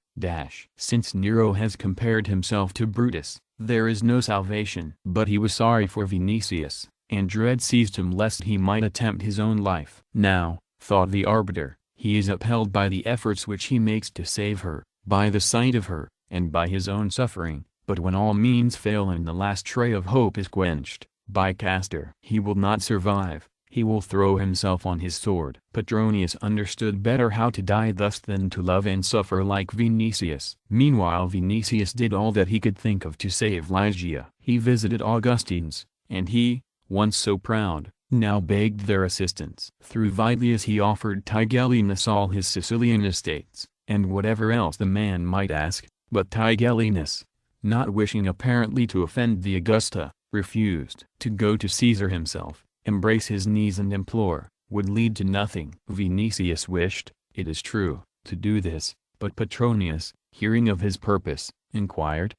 "Since Nero has compared himself to Brutus, there is no salvation." But he was sorry for Vinicius, and dread seized him lest he might attempt his own life. Now, thought the arbiter, he is upheld by the efforts which he makes to save her, by the sight of her, and by his own suffering, but when all means fail and the last ray of hope is quenched, by Castor he will not survive, he will throw himself on his sword. Petronius understood better how to die thus than to love and suffer like Vinicius. Meanwhile Vinicius did all that he could think of to save Lygia. He visited Augustines, and he, once so proud, now begged their assistance. Through Vitellius he offered Tigellinus all his Sicilian estates, and whatever else the man might ask, but Tigellinus, not wishing apparently to offend the Augusta, refused. To go to Caesar himself, embrace his knees and implore, would lead to nothing. Vinicius wished, it is true, to do this, but Petronius, hearing of his purpose, inquired,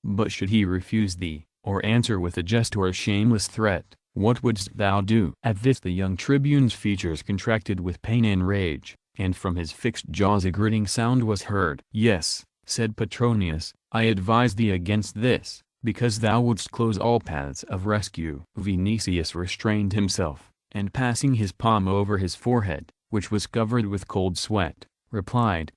"But should he refuse thee, or answer with a jest or a shameless threat, what wouldst thou do?" At this the young tribune's features contracted with pain and rage, and from his fixed jaws a gritting sound was heard. "Yes," said Petronius, "I advise thee against this, because thou wouldst close all paths of rescue." Vinicius restrained himself, and passing his palm over his forehead, which was covered with cold sweat, replied,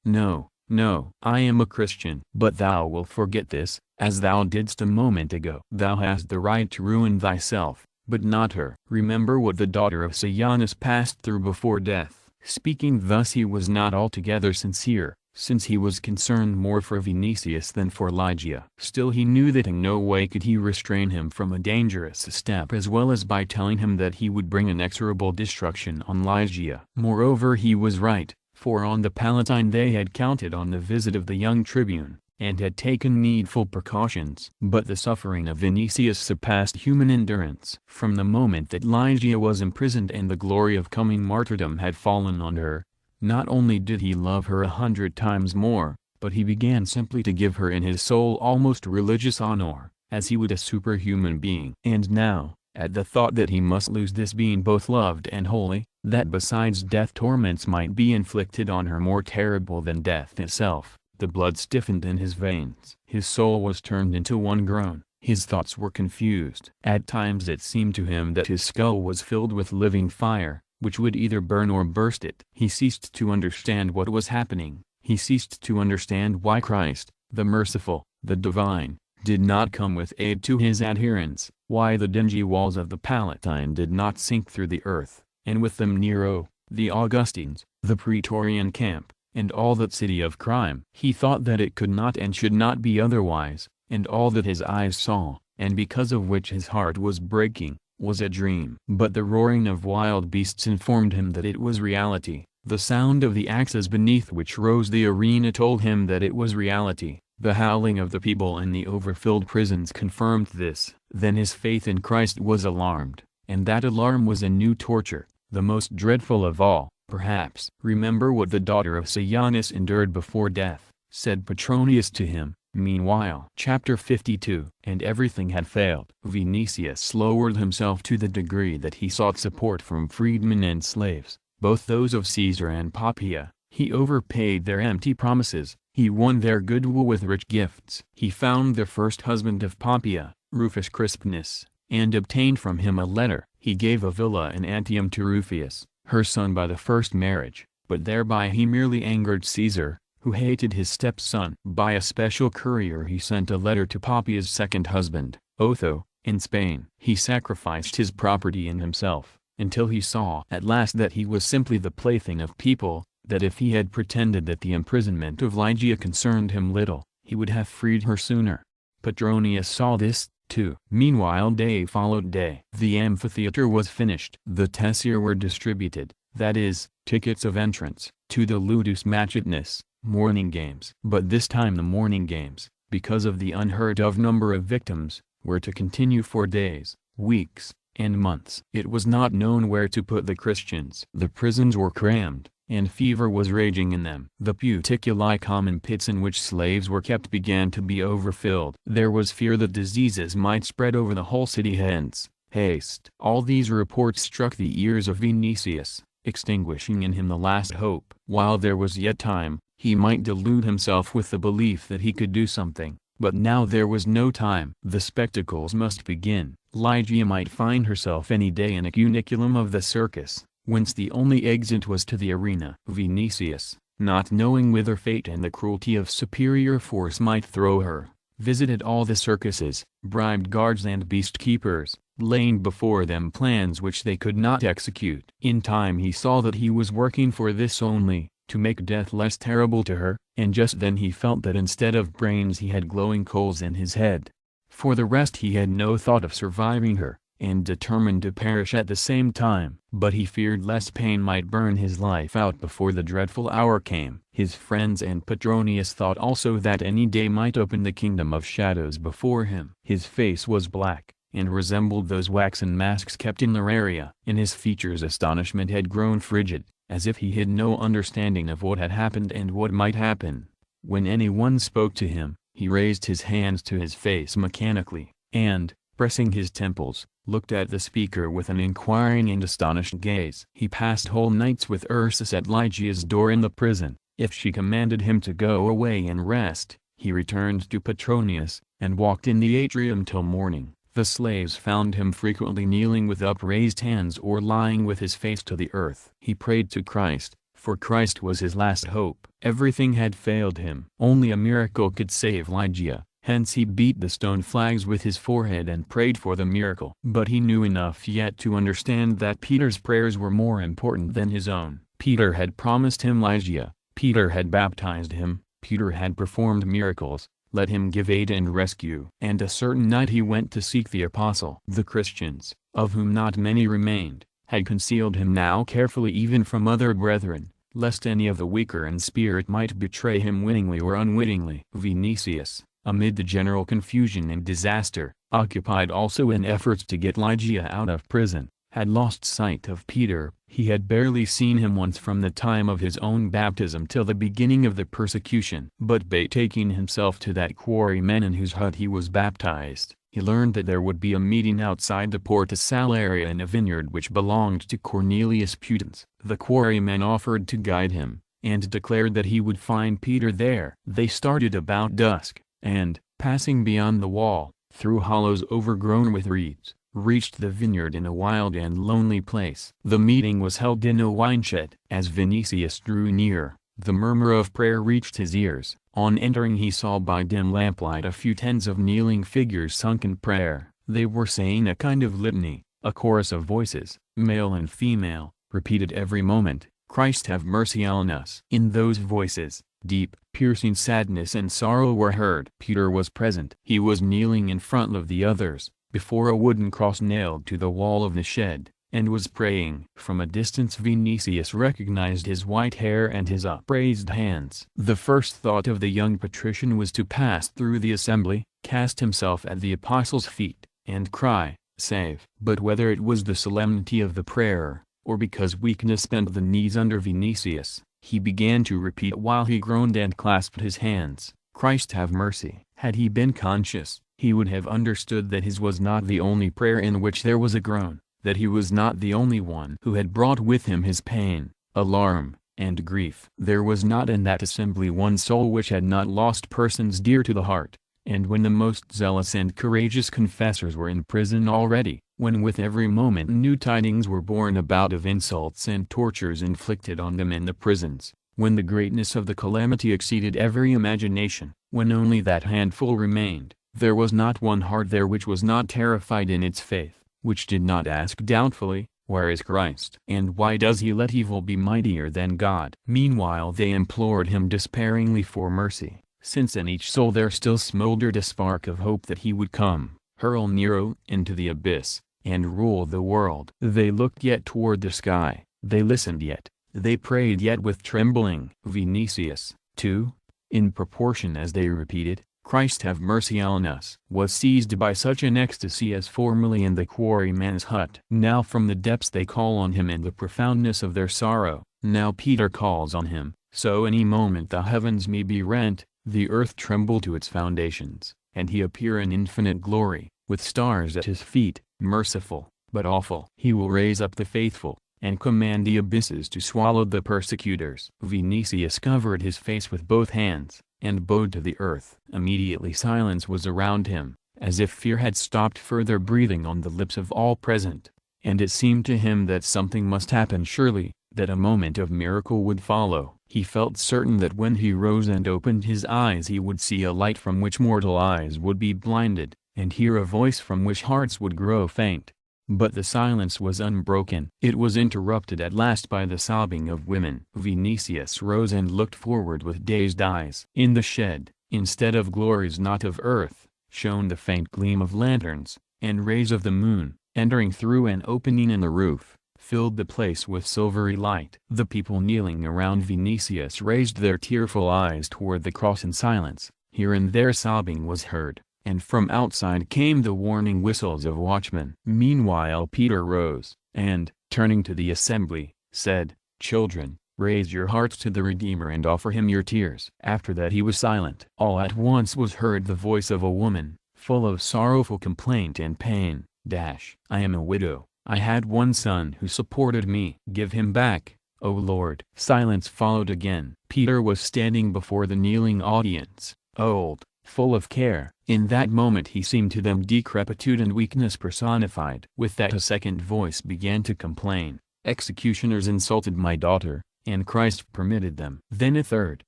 "No, No, I am a Christian. But thou wilt forget this, as thou didst a moment ago. Thou hast the right to ruin thyself, but not her. Remember what the daughter of Sienkiewicz passed through before death. Speaking thus he was not altogether sincere, since he was concerned more for Vinicius than for Lygia. Still he knew that in no way could he restrain him from a dangerous step, as well as by telling him that he would bring inexorable destruction on Lygia. Moreover, he was right, for on the Palatine they had counted on the visit of the young tribune, and had taken needful precautions. But the suffering of Vinicius surpassed human endurance. From the moment that Lygia was imprisoned and the glory of coming martyrdom had fallen on her, not only did he love her 100 times more, but he began simply to give her in his soul almost religious honor, as he would a superhuman being. And now, at the thought that he must lose this being both loved and holy, that besides death torments might be inflicted on her more terrible than death itself, the blood stiffened in his veins. His soul was turned into one groan. His thoughts were confused. At times it seemed to him that his skull was filled with living fire, which would either burn or burst it. He ceased to understand what was happening. He ceased to understand why Christ, the merciful, the divine, did not come with aid to his adherents, why the dingy walls of the Palatine did not sink through the earth, and with them Nero, the Augustines, the Praetorian camp, and all that city of crime. He thought that it could not and should not be otherwise, and all that his eyes saw, and because of which his heart was breaking, was a dream. But the roaring of wild beasts informed him that it was reality. The sound of the axes beneath which rose the arena told him that it was reality. The howling of the people in the overfilled prisons confirmed this. Then his faith in Christ was alarmed, and that alarm was a new torture, the most dreadful of all, perhaps. Remember what the daughter of Sienkiewicz endured before death, said Petronius to him. Meanwhile, chapter 52, and everything had failed. Vinicius lowered himself to the degree that he sought support from freedmen and slaves, both those of Caesar and Poppaea. He overpaid their empty promises. He won their goodwill with rich gifts. He found the first husband of Poppaea, Rufus Crispinus, and obtained from him a letter. He gave a villa in Antium to Rufius, her son by the first marriage, but thereby he merely angered Caesar, who hated his stepson. By a special courier he sent a letter to Poppaea's second husband, Otho, in Spain. He sacrificed his property and himself, until he saw at last that he was simply the plaything of people, that if he had pretended that the imprisonment of Lygia concerned him little, he would have freed her sooner. Petronius saw this, too. Meanwhile day followed day. The amphitheater was finished. The tesserae were distributed, that is, tickets of entrance, to the ludus matutinus, morning games. But this time the morning games, because of the unheard-of number of victims, were to continue for days, weeks, and months. It was not known where to put the Christians. The prisons were crammed, and fever was raging in them. The puticuli, common pits in which slaves were kept, began to be overfilled. There was fear that diseases might spread over the whole city. Hence, haste. All these reports struck the ears of Vinicius, extinguishing in him the last hope. While there was yet time, he might delude himself with the belief that he could do something, but now there was no time. The spectacles must begin. Lygia might find herself any day in a cuniculum of the circus, whence the only exit was to the arena. Vinicius, not knowing whither fate and the cruelty of superior force might throw her, visited all the circuses, bribed guards and beast-keepers, laying before them plans which they could not execute. In time he saw that he was working for this only, to make death less terrible to her, and just then he felt that instead of brains he had glowing coals in his head. For the rest he had no thought of surviving her, and determined to perish at the same time. But he feared lest pain might burn his life out before the dreadful hour came. His friends and Petronius thought also that any day might open the kingdom of shadows before him. His face was black, and resembled those waxen masks kept in Leraria. In his features astonishment had grown frigid, as if he had no understanding of what had happened and what might happen. When anyone spoke to him, he raised his hands to his face mechanically, and, pressing his temples, looked at the speaker with an inquiring and astonished gaze. He passed whole nights with Ursus at Lygia's door in the prison. If she commanded him to go away and rest, he returned to Petronius, and walked in the atrium till morning. The slaves found him frequently kneeling with upraised hands or lying with his face to the earth. He prayed to Christ, for Christ was his last hope. Everything had failed him. Only a miracle could save Lygia, hence he beat the stone flags with his forehead and prayed for the miracle. But he knew enough yet to understand that Peter's prayers were more important than his own. Peter had promised him Lygia, Peter had baptized him, Peter had performed miracles. Let him give aid and rescue. And a certain night he went to seek the apostle. The Christians, of whom not many remained, had concealed him now carefully even from other brethren, lest any of the weaker in spirit might betray him wittingly or unwittingly. Vinicius, amid the general confusion and disaster, occupied also in efforts to get Lygia out of prison, had lost sight of Peter. He had barely seen him once from the time of his own baptism till the beginning of the persecution. But betaking himself to that quarryman in whose hut he was baptized, he learned that there would be a meeting outside the Porta Salaria in a vineyard which belonged to Cornelius Pudens. The quarryman offered to guide him, and declared that he would find Peter there. They started about dusk, and, passing beyond the wall, through hollows overgrown with reeds, reached the vineyard in a wild and lonely place. The meeting was held in a wineshed. As Vinicius drew near, the murmur of prayer reached his ears. On entering he saw by dim lamplight a few tens of kneeling figures sunk in prayer. They were saying a kind of litany. A chorus of voices, male and female, repeated every moment, "Christ have mercy on us." In those voices, deep, piercing sadness and sorrow were heard. Peter was present. He was kneeling in front of the others, before a wooden cross nailed to the wall of the shed, and was praying. From a distance Vinicius recognized his white hair and his upraised hands. The first thought of the young patrician was to pass through the assembly, cast himself at the apostles' feet, and cry, "Save!" But whether it was the solemnity of the prayer, or because weakness bent the knees under Vinicius, he began to repeat while he groaned and clasped his hands, "Christ have mercy." Had he been conscious, he would have understood that his was not the only prayer in which there was a groan, that he was not the only one who had brought with him his pain, alarm, and grief. There was not in that assembly one soul which had not lost persons dear to the heart, and when the most zealous and courageous confessors were in prison already, when with every moment new tidings were borne about of insults and tortures inflicted on them in the prisons, when the greatness of the calamity exceeded every imagination, when only that handful remained, there was not one heart there which was not terrified in its faith, which did not ask doubtfully, "Where is Christ? And why does he let evil be mightier than God?" Meanwhile they implored him despairingly for mercy, since in each soul there still smoldered a spark of hope that he would come, hurl Nero into the abyss, and rule the world. They looked yet toward the sky, they listened yet, they prayed yet with trembling. Vinicius, too, in proportion as they repeated, "Christ have mercy on us," was seized by such an ecstasy as formerly in the quarryman's hut. Now from the depths they call on him in the profoundness of their sorrow, now Peter calls on him, so any moment the heavens may be rent, the earth tremble to its foundations, and he appear in infinite glory, with stars at his feet, merciful, but awful. He will raise up the faithful, and command the abysses to swallow the persecutors. Vinicius covered his face with both hands, and bowed to the earth. Immediately silence was around him, as if fear had stopped further breathing on the lips of all present, and it seemed to him that something must happen surely, that a moment of miracle would follow. He felt certain that when he rose and opened his eyes he would see a light from which mortal eyes would be blinded, and hear a voice from which hearts would grow faint. But the silence was unbroken. It was interrupted at last by the sobbing of women. Vinicius rose and looked forward with dazed eyes. In the shed, instead of glories not of earth, shone the faint gleam of lanterns, and rays of the moon, entering through an opening in the roof, filled the place with silvery light. The people kneeling around Vinicius raised their tearful eyes toward the cross in silence. Here and there sobbing was heard, and from outside came the warning whistles of watchmen. Meanwhile Peter rose, and, turning to the assembly, said, "Children, raise your hearts to the Redeemer and offer him your tears." After that he was silent. All at once was heard the voice of a woman, full of sorrowful complaint and pain. "I am a widow. I had one son who supported me. Give him back, O Lord." Silence followed again. Peter was standing before the kneeling audience, old, full of care. In that moment he seemed to them decrepitude and weakness personified. With that a second voice began to complain, "Executioners insulted my daughter, and Christ permitted them. Then a third,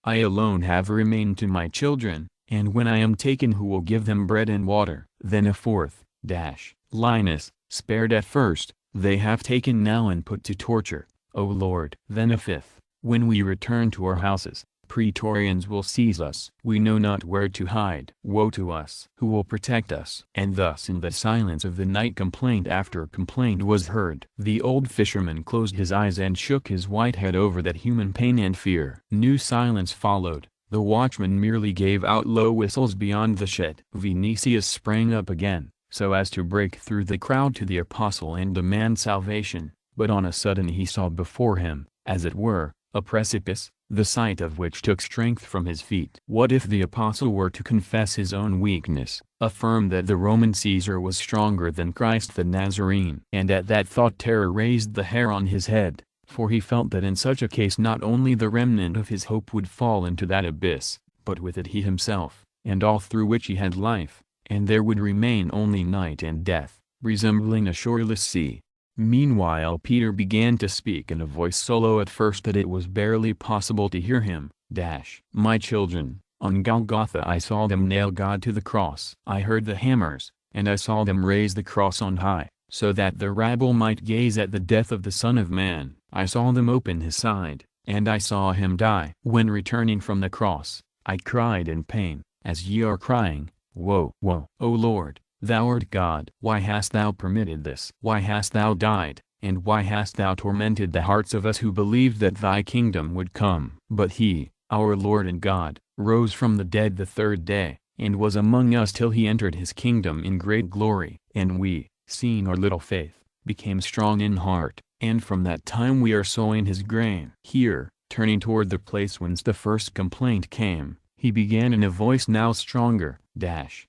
I alone have remained to my children, and when I am taken who will give them bread and water? Then a fourth, Linus, spared at first, they have taken now and put to torture, O Lord. Then a fifth, when we return to our houses, praetorians will seize us. We know not where to hide. Woe to us! Who will protect us? And thus in the silence of the night complaint after complaint was heard. The old fisherman closed his eyes and shook his white head over that human pain and fear. New silence followed. The watchman merely gave out low whistles beyond the shed. Vinicius sprang up again, so as to break through the crowd to the apostle and demand salvation, but on a sudden he saw before him, as it were, a precipice, the sight of which took strength from his feet. What if the apostle were to confess his own weakness, affirm that the Roman Caesar was stronger than Christ the Nazarene? And at that thought terror raised the hair on his head, for he felt that in such a case not only the remnant of his hope would fall into that abyss, but with it he himself, and all through which he had life, and there would remain only night and death, resembling a shoreless sea. Meanwhile Peter began to speak in a voice so low at first that it was barely possible to hear him. My children, on Golgotha I saw them nail God to the cross. I heard the hammers, and I saw them raise the cross on high, so that the rabble might gaze at the death of the Son of Man. I saw them open his side, and I saw him die. When returning from the cross, I cried in pain, as ye are crying, Woe, woe, O Lord! Thou art God. Why hast thou permitted this? Why hast thou died, and why hast thou tormented the hearts of us who believed that thy kingdom would come? But he, our Lord and God, rose from the dead the third day, and was among us till he entered his kingdom in great glory. And we, seeing our little faith, became strong in heart, and from that time we are sowing his grain. Here, turning toward the place whence the first complaint came, he began in a voice now stronger,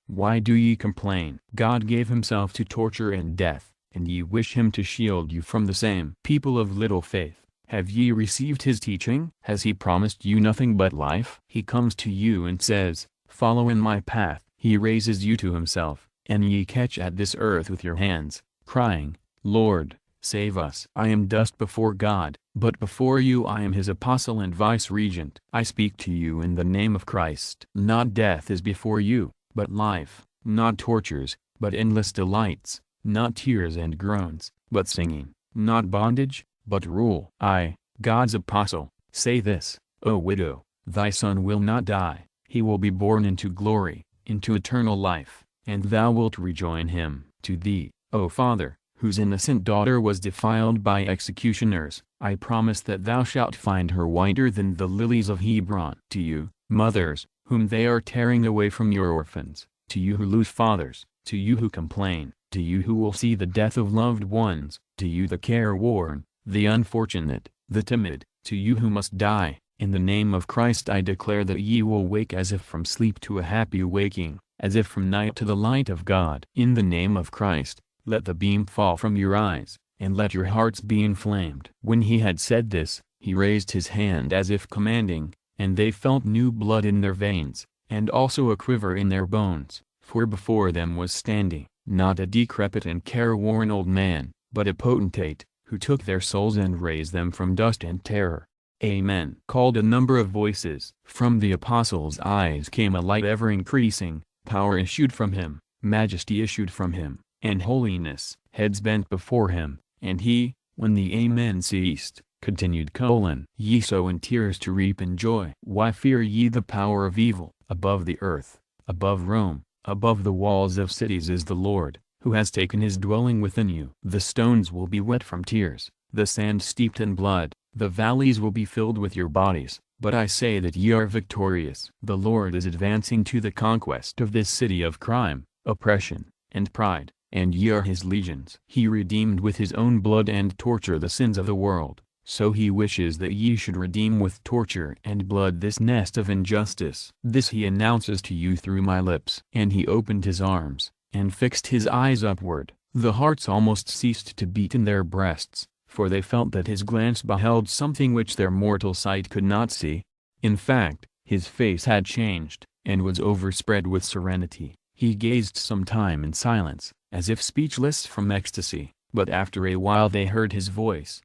Why do ye complain? God gave himself to torture and death, and ye wish him to shield you from the same. People of little faith, have ye received his teaching? Has he promised you nothing but life? He comes to you and says, Follow in my path. He raises you to himself, and ye catch at this earth with your hands, crying, Lord, save us. I am dust before God, but before you I am his apostle and vice-regent. I speak to you in the name of Christ. Not death is before you, but life; not tortures, but endless delights; not tears and groans, but singing; not bondage, but rule. I, God's apostle, say this, O widow, thy son will not die, he will be born into glory, into eternal life, and thou wilt rejoin him. To thee, O father, whose innocent daughter was defiled by executioners, I promise that thou shalt find her whiter than the lilies of Hebron. To you, mothers, whom they are tearing away from your orphans, to you who lose fathers, to you who complain, to you who will see the death of loved ones, to you the careworn, the unfortunate, the timid, to you who must die, in the name of Christ I declare that ye will wake as if from sleep to a happy waking, as if from night to the light of God. In the name of Christ, let the beam fall from your eyes, and let your hearts be inflamed. When he had said this, he raised his hand as if commanding, and they felt new blood in their veins, and also a quiver in their bones, for before them was standing, not a decrepit and careworn old man, but a potentate, who took their souls and raised them from dust and terror. Amen. Called a number of voices. From the apostle's eyes came a light ever increasing, power issued from him, majesty issued from him, and holiness. Heads bent before him, and he, when the Amen ceased, continued: Ye sow in tears to reap in joy. Why fear ye the power of evil? Above the earth, above Rome, above the walls of cities is the Lord, who has taken his dwelling within you. The stones will be wet from tears, the sand steeped in blood, the valleys will be filled with your bodies, but I say that ye are victorious. The Lord is advancing to the conquest of this city of crime, oppression, and pride, and ye are his legions. He redeemed with his own blood and torture the sins of the world, so he wishes that ye should redeem with torture and blood this nest of injustice. This he announces to you through my lips. And he opened his arms, and fixed his eyes upward. The hearts almost ceased to beat in their breasts, for they felt that his glance beheld something which their mortal sight could not see. In fact, his face had changed, and was overspread with serenity. He gazed some time in silence, as if speechless from ecstasy, but after a while they heard his voice,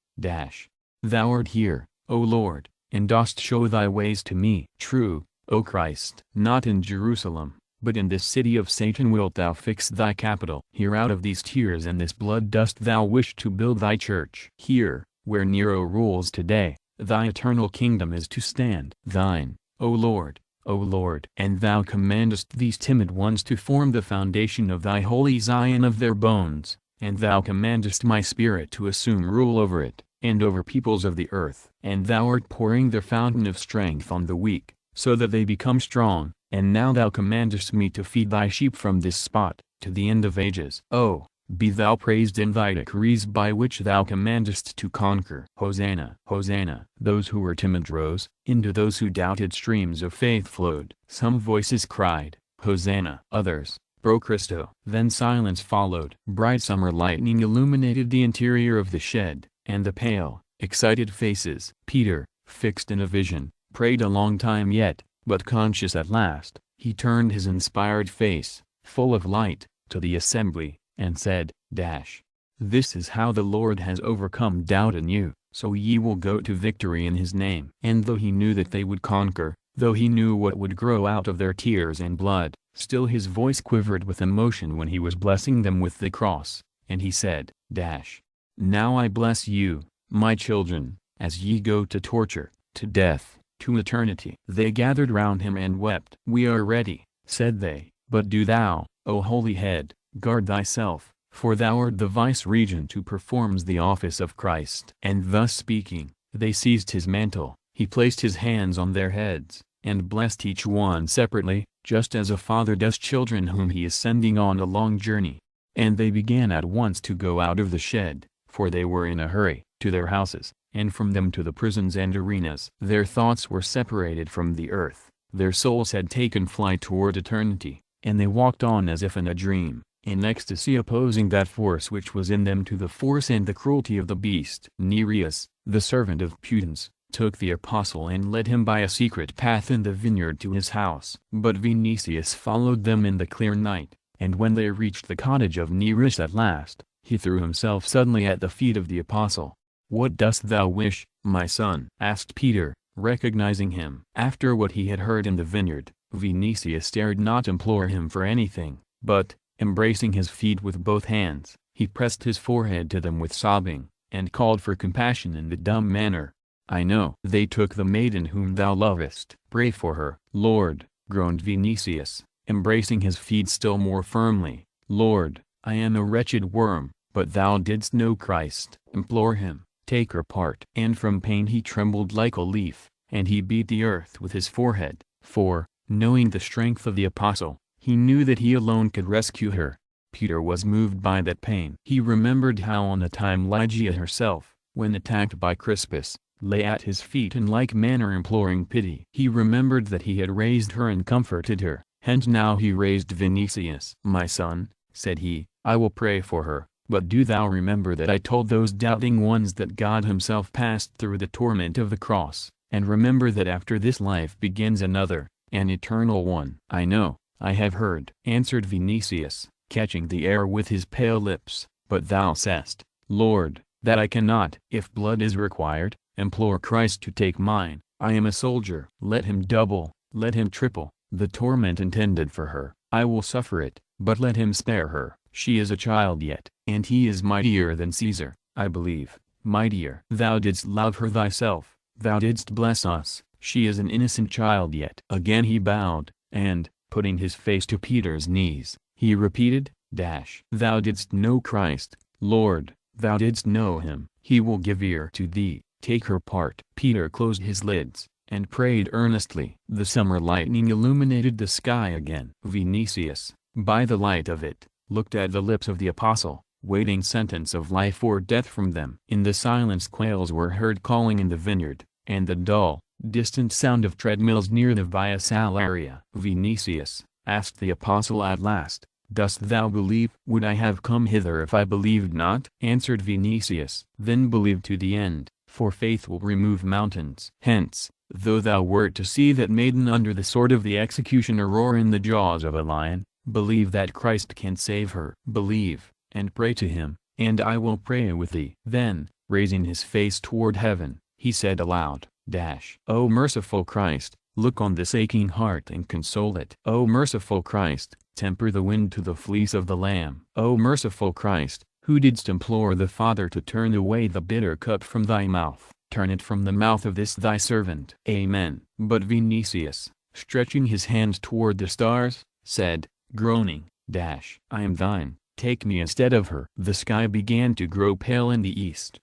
Thou art here, O Lord, and dost show thy ways to me. True, O Christ. Not in Jerusalem, but in this city of Satan wilt thou fix thy capital. Here out of these tears and this blood dost thou wish to build thy church. Here, where Nero rules today, thy eternal kingdom is to stand. Thine, O Lord, and thou commandest these timid ones to form the foundation of thy holy Zion of their bones, and thou commandest my spirit to assume rule over it, and over peoples of the earth. And thou art pouring the fountain of strength on the weak, so that they become strong, and now thou commandest me to feed thy sheep from this spot, to the end of ages. Oh, be thou praised in thy decrees by which thou commandest to conquer. Hosanna, Hosanna. Those who were timid rose, into those who doubted streams of faith flowed. Some voices cried, Hosanna. Others, Pro Christo. Then silence followed. Bright summer lightning illuminated the interior of the shed, and the pale, excited faces. Peter, fixed in a vision, prayed a long time yet, but conscious at last, he turned his inspired face, full of light, to the assembly, and said, This is how the Lord has overcome doubt in you, so ye will go to victory in his name. And though he knew that they would conquer, though he knew what would grow out of their tears and blood, still his voice quivered with emotion when he was blessing them with the cross, and he said, Now I bless you, my children, as ye go to torture, to death, to eternity. They gathered round him and wept. We are ready, said they, but do thou, O holy head, guard thyself, for thou art the vice-regent who performs the office of Christ. And thus speaking, they seized his mantle, he placed his hands on their heads, and blessed each one separately, just as a father does children whom he is sending on a long journey. And they began at once to go out of the shed, for they were in a hurry, to their houses, and from them to the prisons and arenas. Their thoughts were separated from the earth, their souls had taken flight toward eternity, and they walked on as if in a dream, in ecstasy opposing that force which was in them to the force and the cruelty of the beast. Nereus, the servant of Pudens, took the apostle and led him by a secret path in the vineyard to his house. But Vinicius followed them in the clear night, and when they reached the cottage of Nereus at last, he threw himself suddenly at the feet of the apostle. What dost thou wish, my son? Asked Peter, recognizing him. After what he had heard in the vineyard, Vinicius dared not implore him for anything, but, embracing his feet with both hands, he pressed his forehead to them with sobbing, and called for compassion in the dumb manner. I know. They took the maiden whom thou lovest. Pray for her. Lord, groaned Vinicius, embracing his feet still more firmly. Lord, I am a wretched worm, but thou didst know Christ. Implore him, take her part. And from pain he trembled like a leaf, and he beat the earth with his forehead, for, knowing the strength of the apostle, he knew that he alone could rescue her. Peter was moved by that pain. He remembered how on a time Lygia herself, when attacked by Crispus, lay at his feet in like manner imploring pity. He remembered that he had raised her and comforted her, and now he raised Vinicius. My son, said he, I will pray for her, but do thou remember that I told those doubting ones that God himself passed through the torment of the cross, and remember that after this life begins another, an eternal one. I know, I have heard, answered Vinicius, catching the air with his pale lips, but thou sayest, Lord, that I cannot. If blood is required, implore Christ to take mine. I am a soldier. Let him double, let him triple, the torment intended for her. I will suffer it, but let him spare her. She is a child yet, and he is mightier than Caesar, I believe, mightier. Thou didst love her thyself, thou didst bless us. She is an innocent child yet. Again he bowed, and, putting his face to Peter's knees, he repeated, Thou didst know Christ, Lord, thou didst know him. He will give ear to thee, take her part. Peter closed his lids, and prayed earnestly. The summer lightning illuminated the sky again. Vinicius, by the light of it, looked at the lips of the apostle, waiting sentence of life or death from them. In the silence quails were heard calling in the vineyard, and the dull, distant sound of treadmills near the Via Salaria. Vinicius, asked the apostle at last, dost thou believe? Would I have come hither if I believed not? Answered Vinicius. Then believe to the end, for faith will remove mountains. Hence, though thou wert to see that maiden under the sword of the executioner or in the jaws of a lion, believe that Christ can save her. Believe, and pray to him, and I will pray with thee. Then, Raising his face toward heaven, he said aloud, "O merciful Christ, look on this aching heart and console it. O merciful Christ, temper the wind to the fleece of the lamb. O merciful Christ, who didst implore the Father to turn away the bitter cup from thy mouth, turn it from the mouth of this thy servant." Amen. But Vinicius, stretching his hand toward the stars, said, groaning, "I am thine, take me instead of her." The sky began to grow pale in the east.